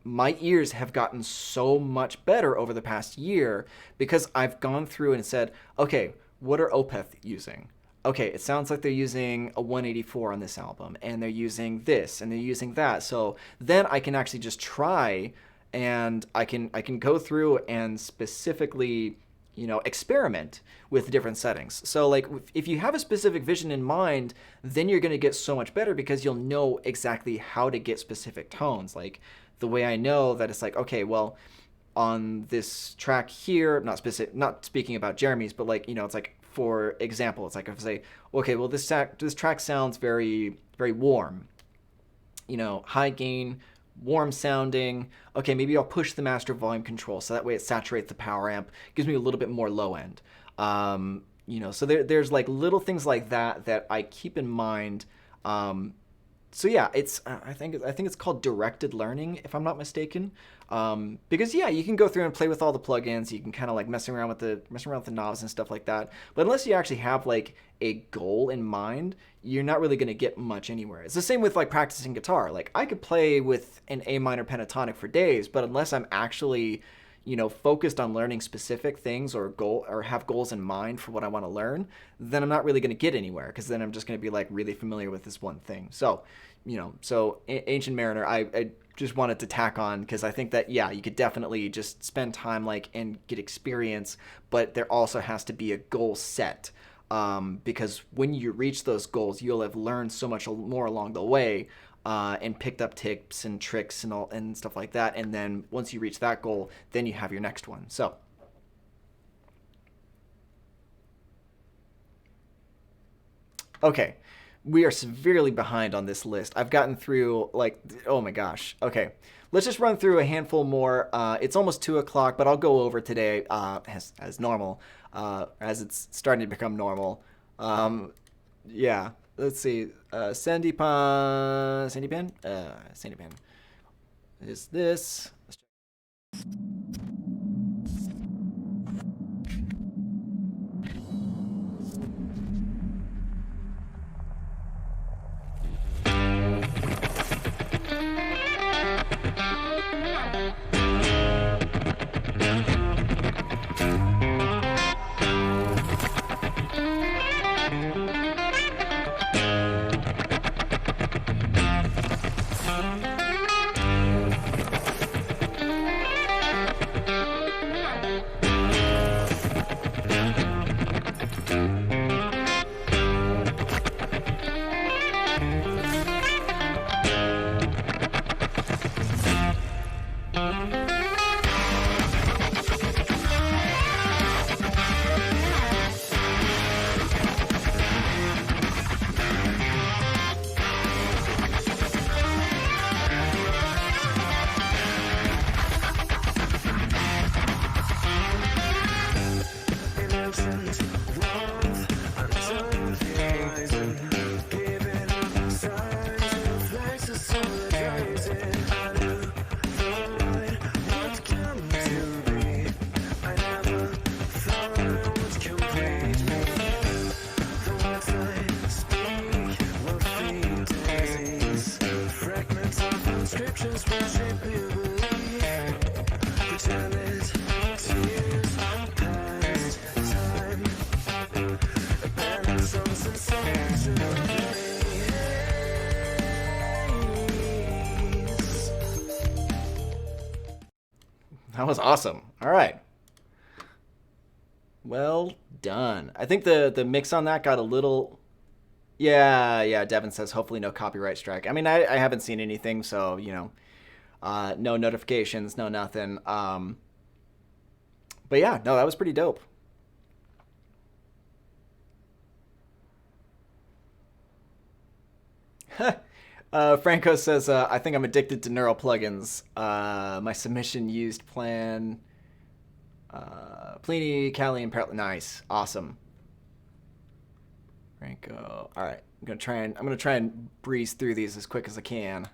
My ears have gotten so much better over the past year because I've gone through and said, okay, what are Opeth using? Okay, it sounds like they're using a 184 on this album, and they're using this, and they're using that. So then I can actually just try, and I can go through and specifically, experiment with different settings. So like if you have a specific vision in mind, then you're going to get so much better because you'll know exactly how to get specific tones. Like the way I know that it's like, okay, well, on this track here, not speaking about Jeremy's, but like, it's like, for example, it's like if I say, okay, well, this track sounds very, very warm, high gain, warm sounding. Okay, maybe I'll push the master volume control so that way it saturates the power amp, gives me a little bit more low end. So there's like little things like that I keep in mind. So yeah, it's I think it's called directed learning, if I'm not mistaken. Because yeah, you can go through and play with all the plugins. You can kind of like mess around with the knobs and stuff like that. But unless you actually have like a goal in mind, you're not really going to get much anywhere. It's the same with like practicing guitar. Like I could play with an A minor pentatonic for days, but unless I'm actually focused on learning specific things or have goals in mind for what I want to learn, then I'm not really going to get anywhere because then I'm just going to be like really familiar with this one thing. So, Ancient Mariner, I just wanted to tack on because I think that, yeah, you could definitely just spend time and get experience, but there also has to be a goal set. Because when you reach those goals, you'll have learned so much more along the way. And picked up tips and tricks and stuff like that. And then once you reach that goal, then you have your next one. So, okay, we are severely behind on this list. I've gotten through oh my gosh. Okay, let's just run through a handful more. It's almost 2:00, but I'll go over today as normal, as it's starting to become normal. Yeah. Let's see. Sandypan is this. That was awesome. All right. Well done. I think the mix on that got a little. Yeah. Devin says hopefully no copyright strike. I mean, I haven't seen anything, so no notifications, no nothing. But yeah, no, that was pretty dope. Franco says, I think I'm addicted to neural plugins. My submission used plan. Pliny, Callie, and Parallel. Nice. Awesome. Franco. All right. I'm gonna try and breeze through these as quick as I can.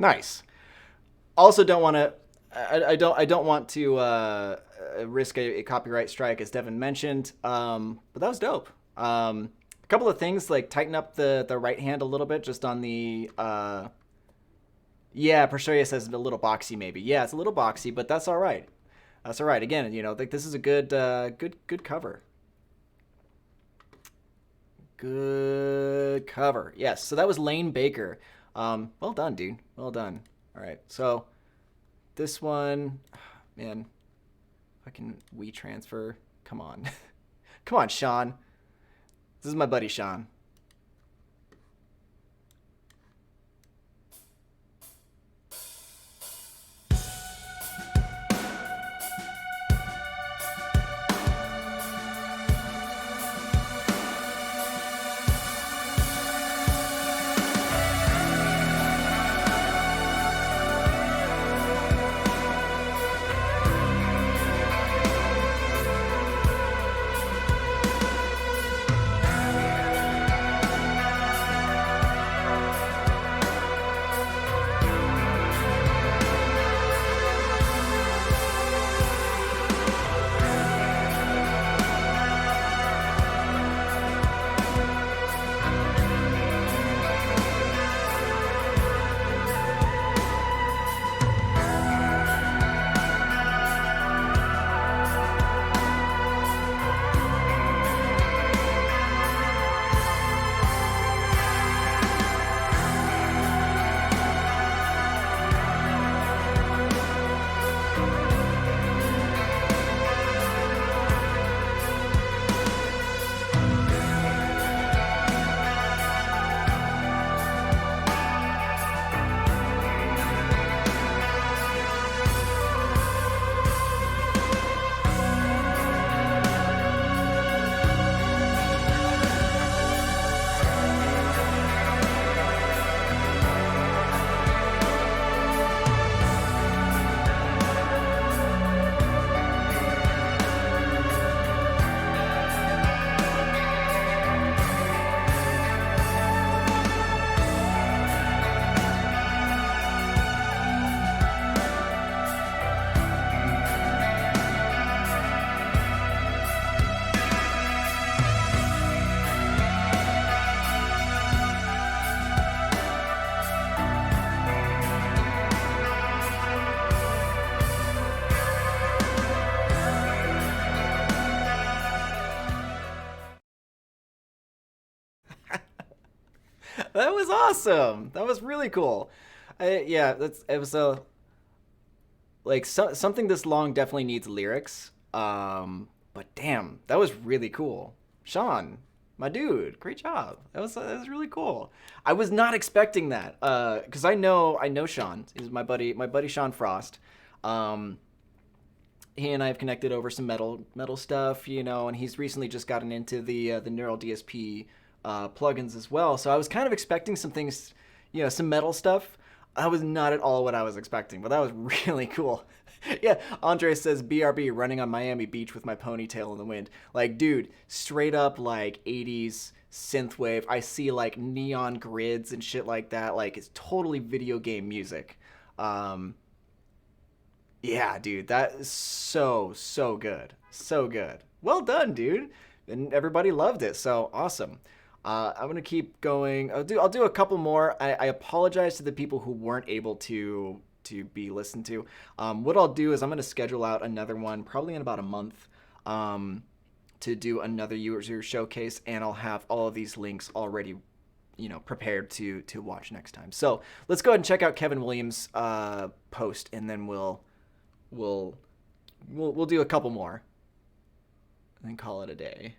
Nice. Also, don't want to. I don't want to risk a copyright strike, as Devin mentioned. But that was dope. A couple of things, like tighten up the right hand a little bit, just on the. Yeah, Pershoya says a little boxy, maybe. Yeah, it's a little boxy, but that's all right. That's all right. Again, like this is a good cover. Good cover. Yes. So that was Lane Baker. Well done, dude. Well done. All right. So this one, man, fucking WeTransfer. Come on. Come on, Sean. This is my buddy, Sean. That was awesome. That was really cool. It was a something this long definitely needs lyrics. But damn, that was really cool. Sean, my dude, great job. That was really cool. I was not expecting that. Because I know Sean. He's my buddy Sean Frost. He and I have connected over some metal stuff, and he's recently just gotten into the Neural DSP plugins as well. So I was kind of expecting some things, some metal stuff. That was not at all what I was expecting, but that was really cool. Yeah, Andre says BRB running on Miami Beach with my ponytail in the wind. Like, dude, straight up like 80s synthwave. I see like neon grids and shit like that. Like, it's totally video game music. Um, yeah, dude, that is so good. So good. Well done, dude. And everybody loved it. So awesome. I'm gonna keep going. I'll do a couple more. I apologize to the people who weren't able to be listened to. What I'll do is I'm gonna schedule out another one probably in about a month to do another user showcase, and I'll have all of these links already, prepared to watch next time. So let's go ahead and check out Kevin Williams' post, and then we'll do a couple more, and then call it a day.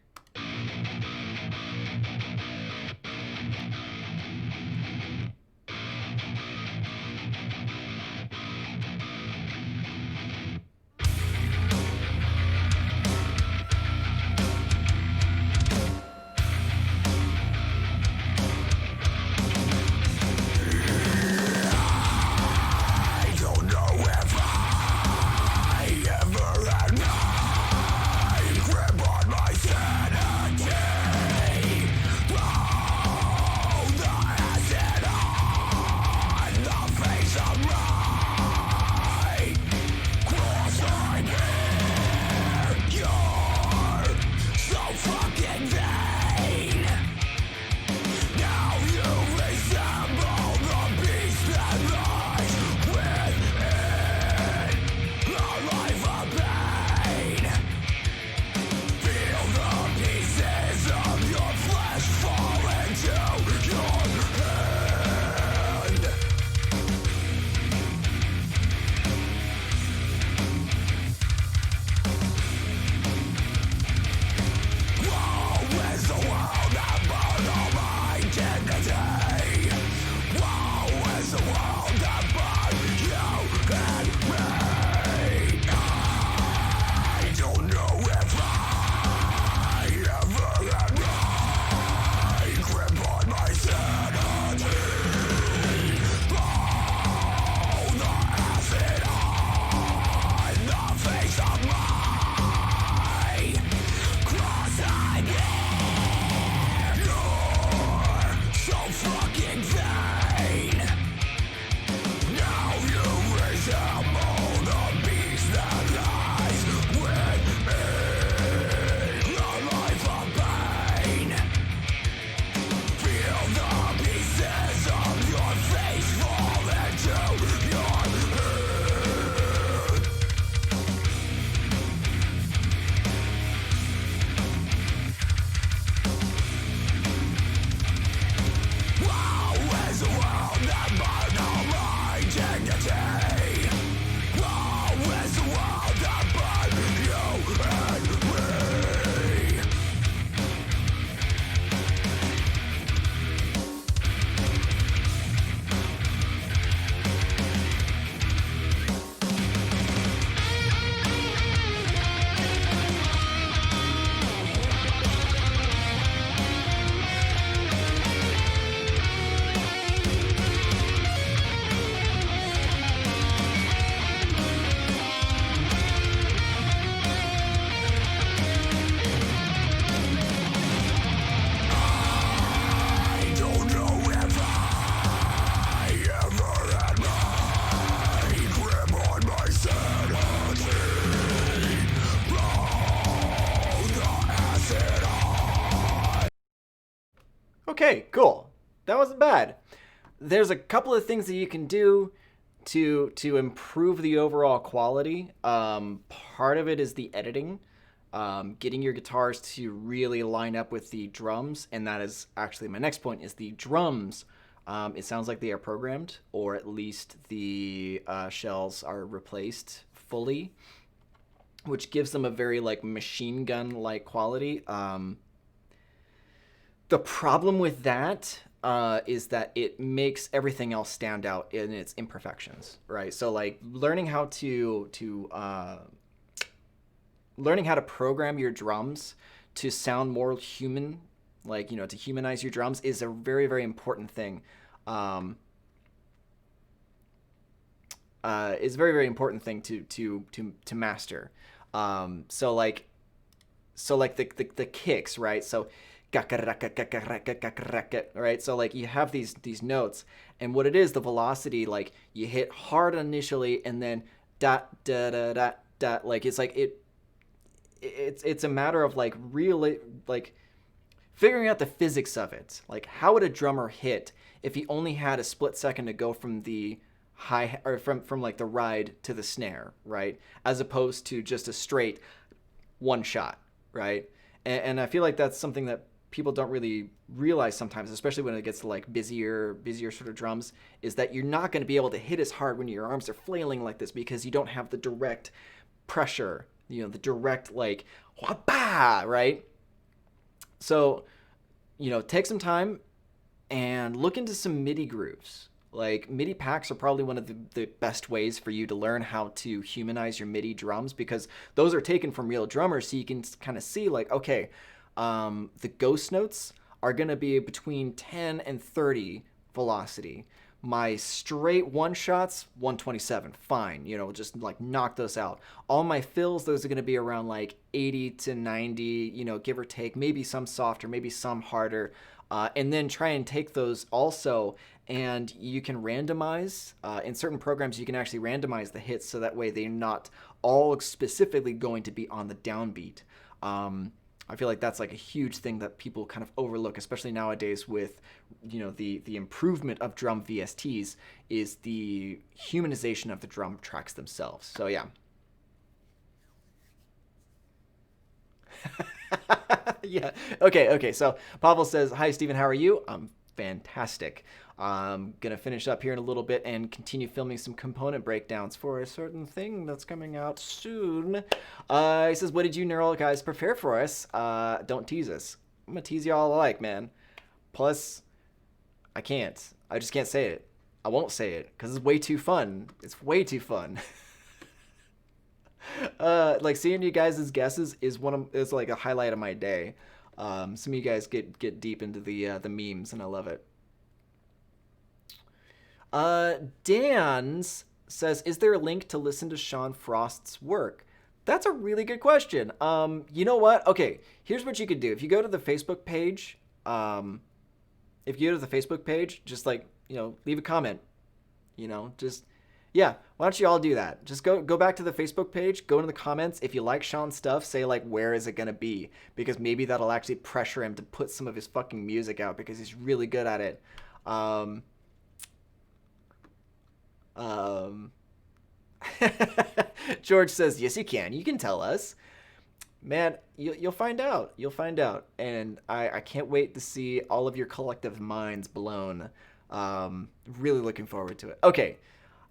Okay, cool. That wasn't bad. There's a couple of things that you can do to improve the overall quality. Part of it is the editing, getting your guitars to really line up with the drums, and that is actually my next point. Is the drums? It sounds like they are programmed, or at least the shells are replaced fully, which gives them a very like machine gun like quality. The problem with that is that it makes everything else stand out in its imperfections, right? So like learning how to program your drums to sound more human, like to humanize your drums, is a very very important thing. is a very, very important thing to master. So like the kicks, right? So right? So like you have these notes, and what it is, the velocity, like you hit hard initially, and then dot da da da dot. Like it's a matter of like really like figuring out the physics of it. Like how would a drummer hit if he only had a split second to go from the high or from like the ride to the snare, right? As opposed to just a straight one shot, right? And I feel like that's something that people don't really realize sometimes, especially when it gets to like busier sort of drums, is that you're not going to be able to hit as hard when your arms are flailing like this because you don't have the direct pressure, the direct like wha-bah, right? So, take some time and look into some MIDI grooves. Like MIDI packs are probably one of the best ways for you to learn how to humanize your MIDI drums, because those are taken from real drummers, so you can kind of see like, okay, the ghost notes are going to be between 10 and 30 velocity. My straight one shots, 127, fine, just like knock those out. All my fills, those are going to be around like 80 to 90, give or take, maybe some softer, maybe some harder. And then try and take those also, and you can randomize. In certain programs, you can actually randomize the hits so that way they're not all specifically going to be on the downbeat. I feel like that's like a huge thing that people kind of overlook, especially nowadays with, the improvement of drum VSTs, is the humanization of the drum tracks themselves. So yeah. Yeah. Okay. So Pavel says, "Hi, Steven. How are you? I'm fantastic. I'm going to finish up here in a little bit and continue filming some component breakdowns for a certain thing that's coming out soon." He says, "What did you neural guys prepare for us? Don't tease us." I'm going to tease you all alike, man. Plus, I can't. I just can't say it. I won't say it because it's way too fun. It's way too fun. Like seeing you guys' guesses is like a highlight of my day. Some of you guys get deep into the memes, and I love it. Dan's says, "Is there a link to listen to Sean Frost's work?" That's a really good question. You know what? Okay, here's what you could do. If you go to the Facebook page, just like, leave a comment. Just yeah, why don't you all do that? Just go back to the Facebook page, go into the comments. If you like Sean's stuff, say like, where is it gonna be? Because maybe that'll actually pressure him to put some of his fucking music out, because he's really good at it. George says, "Yes, you can. You can tell us." Man, you'll find out. You'll find out. And I can't wait to see all of your collective minds blown. Really looking forward to it. Okay.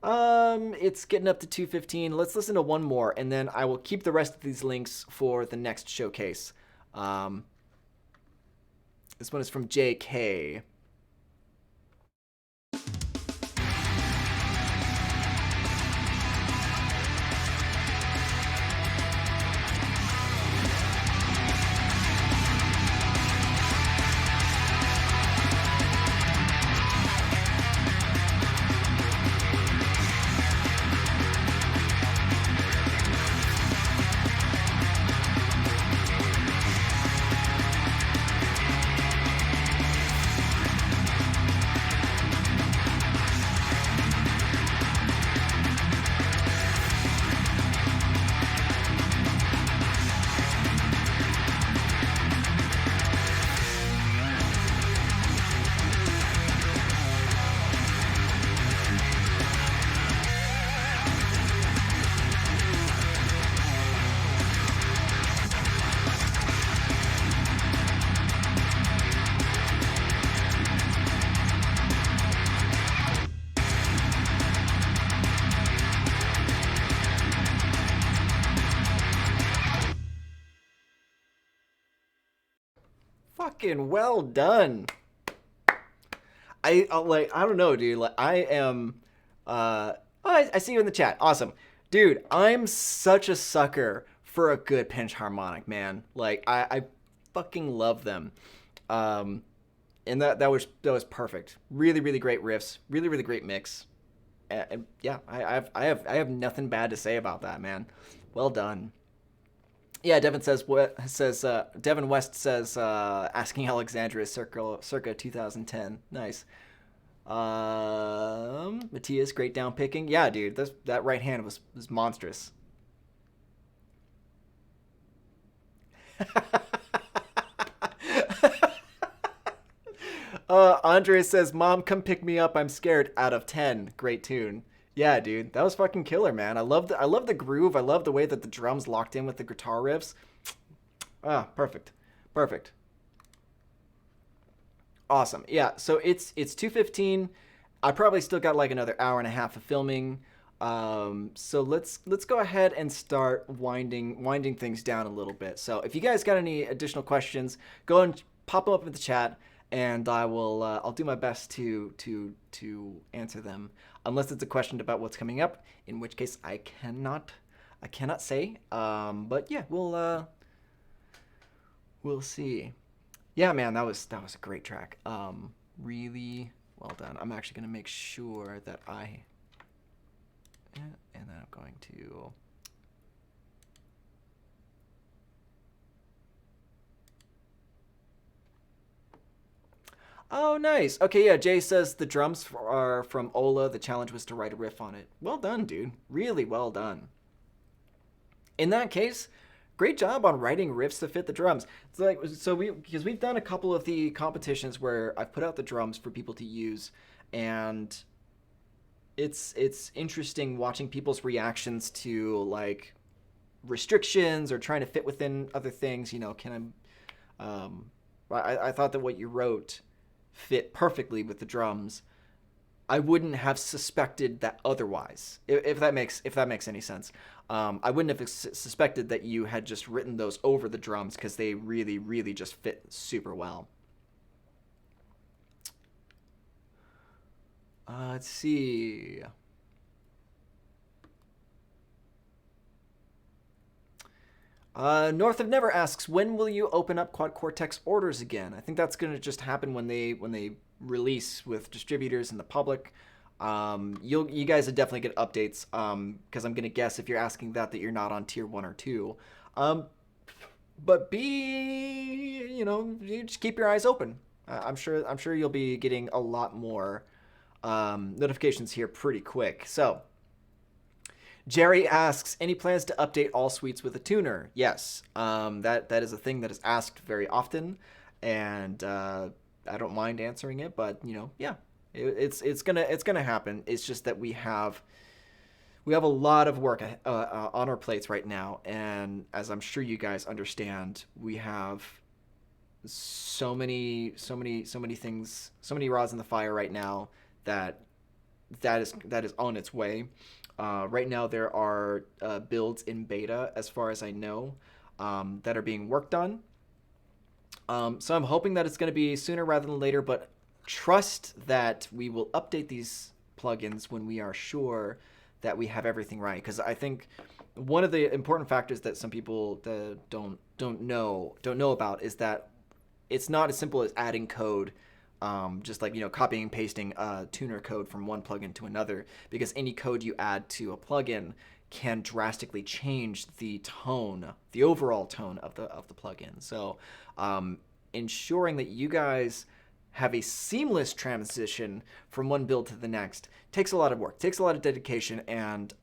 It's getting up to 2:15. Let's listen to one more, and then I will keep the rest of these links for the next showcase. This one is from JK. Fucking well done. I don't know, dude. Like I am I see you in the chat. Awesome. Dude, I'm such a sucker for a good pinch harmonic, man. Like I fucking love them. And that was perfect. Really, really great riffs. Really, really great mix. And yeah, I have nothing bad to say about that, man. Well done. Yeah, Devin says what says Devin West says asking Alexandria circa 2010. Nice. Matthias, great down picking. Yeah, dude, that right hand was monstrous. Andre says, "Mom, come pick me up. I'm scared." Out of 10, great tune. Yeah, dude, that was fucking killer, man. I love the groove. I love the way that the drums locked in with the guitar riffs. Ah, perfect, perfect, awesome. Yeah, so it's 2:15. I probably still got like another hour and a half of filming. So let's go ahead and start winding things down a little bit. So if you guys got any additional questions, go and pop them up in the chat, and I'll do my best to answer them. Unless it's a question about what's coming up, in which case I cannot say. But yeah, we'll see. Yeah, man, that was a great track. Really well done. I'm actually gonna make sure that and then I'm going to. Oh, nice. Okay, yeah. Jay says the drums are from Ola. The challenge was to write a riff on it. Well done, dude. Really well done. In that case, great job on writing riffs to fit the drums. It's like so because we've done a couple of the competitions where I've put out the drums for people to use, and it's interesting watching people's reactions to like restrictions or trying to fit within other things. Can I thought that what you wrote fit perfectly with the drums. I wouldn't have suspected that otherwise, if that makes any sense. I wouldn't have suspected that you had just written those over the drums because they really, really just fit super well. Let's see. North of Never asks, when will you open up Quad Cortex orders again? I think that's going to just happen when they release with distributors and the public. You guys will definitely get updates because I'm going to guess if you're asking that you're not on tier 1 or 2. But you just keep your eyes open. I'm sure you'll be getting a lot more notifications here pretty quick. So Jerry asks, any plans to update all suites with a tuner? Yes, that is a thing that is asked very often, and I don't mind answering it. But yeah, it's gonna happen. It's just that we have a lot of work on our plates right now, and as I'm sure you guys understand, we have so many things, so many rods in the fire right now that is on its way. Right now, there are builds in beta, as far as I know, that are being worked on. So I'm hoping that it's going to be sooner rather than later, but trust that we will update these plugins when we are sure that we have everything right. Because I think one of the important factors that some people don't know about is that it's not as simple as adding code. Just like copying and pasting tuner code from one plugin to another, because any code you add to a plugin can drastically change the overall tone of the plugin. So ensuring that you guys have a seamless transition from one build to the next takes a lot of work, takes a lot of dedication, and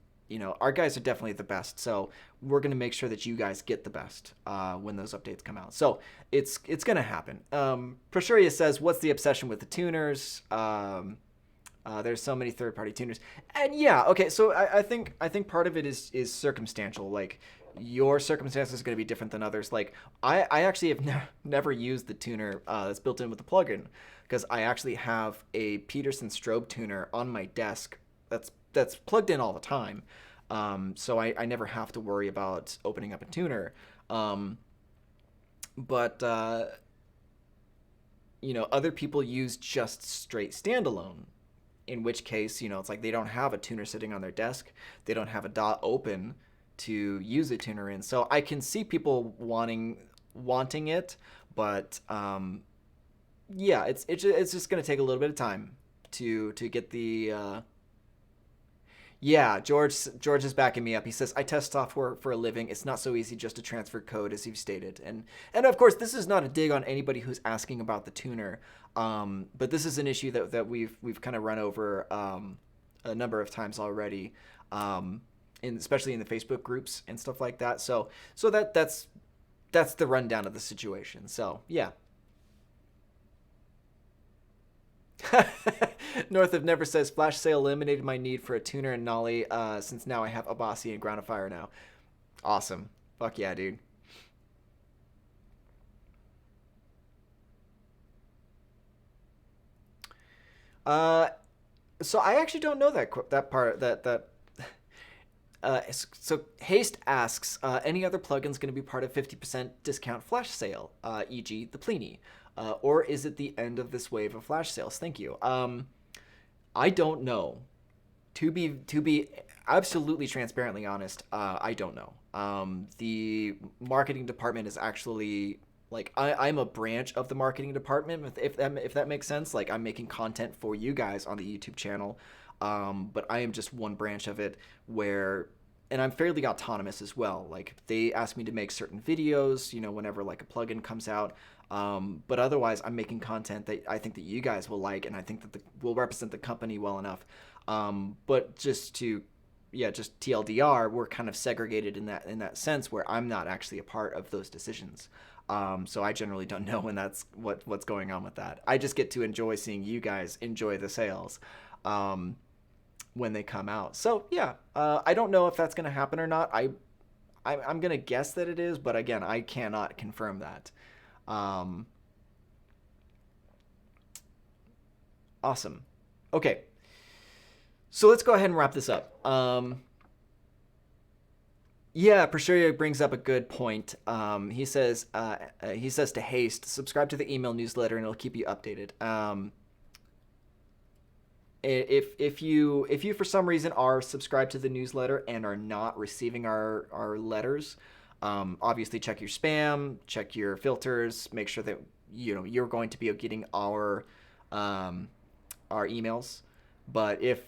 our guys are definitely the best. So we're going to make sure that you guys get the best when those updates come out. So it's going to happen. Proshuria says, what's the obsession with the tuners? There's so many third-party tuners. And yeah, okay, so I think part of it is circumstantial. Like, your circumstances are going to be different than others. Like, I actually have never used the tuner that's built in with the plugin, because I actually have a Peterson strobe tuner on my desk that's plugged in all the time. So I never have to worry about opening up a tuner. But other people use just straight standalone, in which case, it's like they don't have a tuner sitting on their desk. They don't have a dot open to use a tuner in. So I can see people wanting it, but yeah, it's just going to take a little bit of time to get the Yeah, George is backing me up. He says I test software for a living. It's not so easy just to transfer code, as you've stated. And of course, this is not a dig on anybody who's asking about the tuner. But this is an issue that we've kind of run over a number of times already, especially in the Facebook groups and stuff like that. So that's the rundown of the situation. So yeah. North of Never says flash sale eliminated my need for a tuner and nollie since now I have Abasi and Ground of Fire now. Awesome. Fuck yeah, dude. Uh, so I actually don't know that part that. So Haste asks, any other plugins going to be part of 50% discount flash sale, e.g. the Pliny, or is it the end of this wave of flash sales? Thank you. I don't know. To be absolutely transparently honest, I don't know. The marketing department is actually like I'm a branch of the marketing department, if that makes sense. Like I'm making content for you guys on the YouTube channel, but I am just one branch of it where. And I'm fairly autonomous as well. Like they ask me to make certain videos, whenever like a plugin comes out. But otherwise, I'm making content that I think that you guys will like, and I think that will represent the company well enough. But just TLDR, we're kind of segregated in that sense where I'm not actually a part of those decisions. So I generally don't know when that's what's going on with that. I just get to enjoy seeing you guys enjoy the sales. When they come out. So yeah, I don't know if that's going to happen or not. I'm going to guess that it is, but again, I cannot confirm that. Awesome. Okay. So let's go ahead and wrap this up. Yeah, Pressuria brings up a good point. He says to Haste, subscribe to the email newsletter and it'll keep you updated. If you for some reason are subscribed to the newsletter and are not receiving our letters, obviously check your spam, check your filters, make sure that you're going to be getting our emails. But if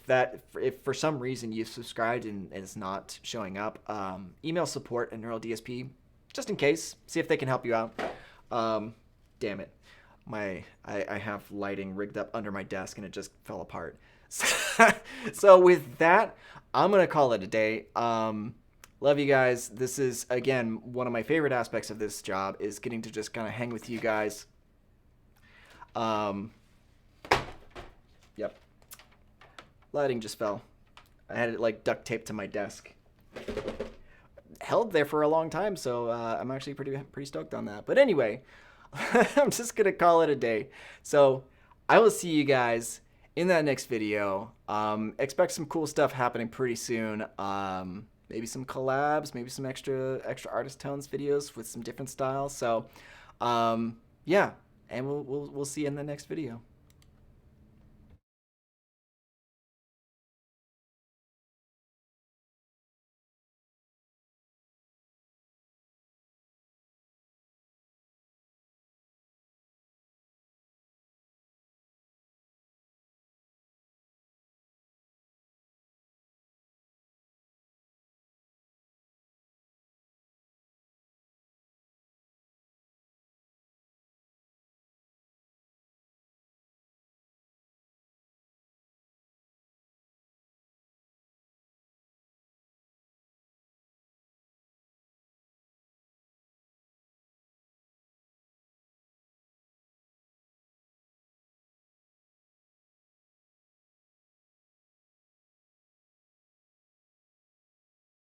for some reason you've subscribed and it's not showing up, email support at Neural DSP just in case, see if they can help you out. Damn it. I have lighting rigged up under my desk and it just fell apart. So with that, I'm going to call it a day. Love you guys. This is, again, one of my favorite aspects of this job is getting to just kind of hang with you guys. Yep. Lighting just fell. I had it like duct taped to my desk. Held there for a long time, so I'm actually pretty stoked on that. But anyway, I'm just going to call it a day. So I will see you guys in that next video. Expect some cool stuff happening pretty soon. Maybe some collabs, maybe some extra artist tones videos with some different styles. So yeah, and we'll see you in the next video.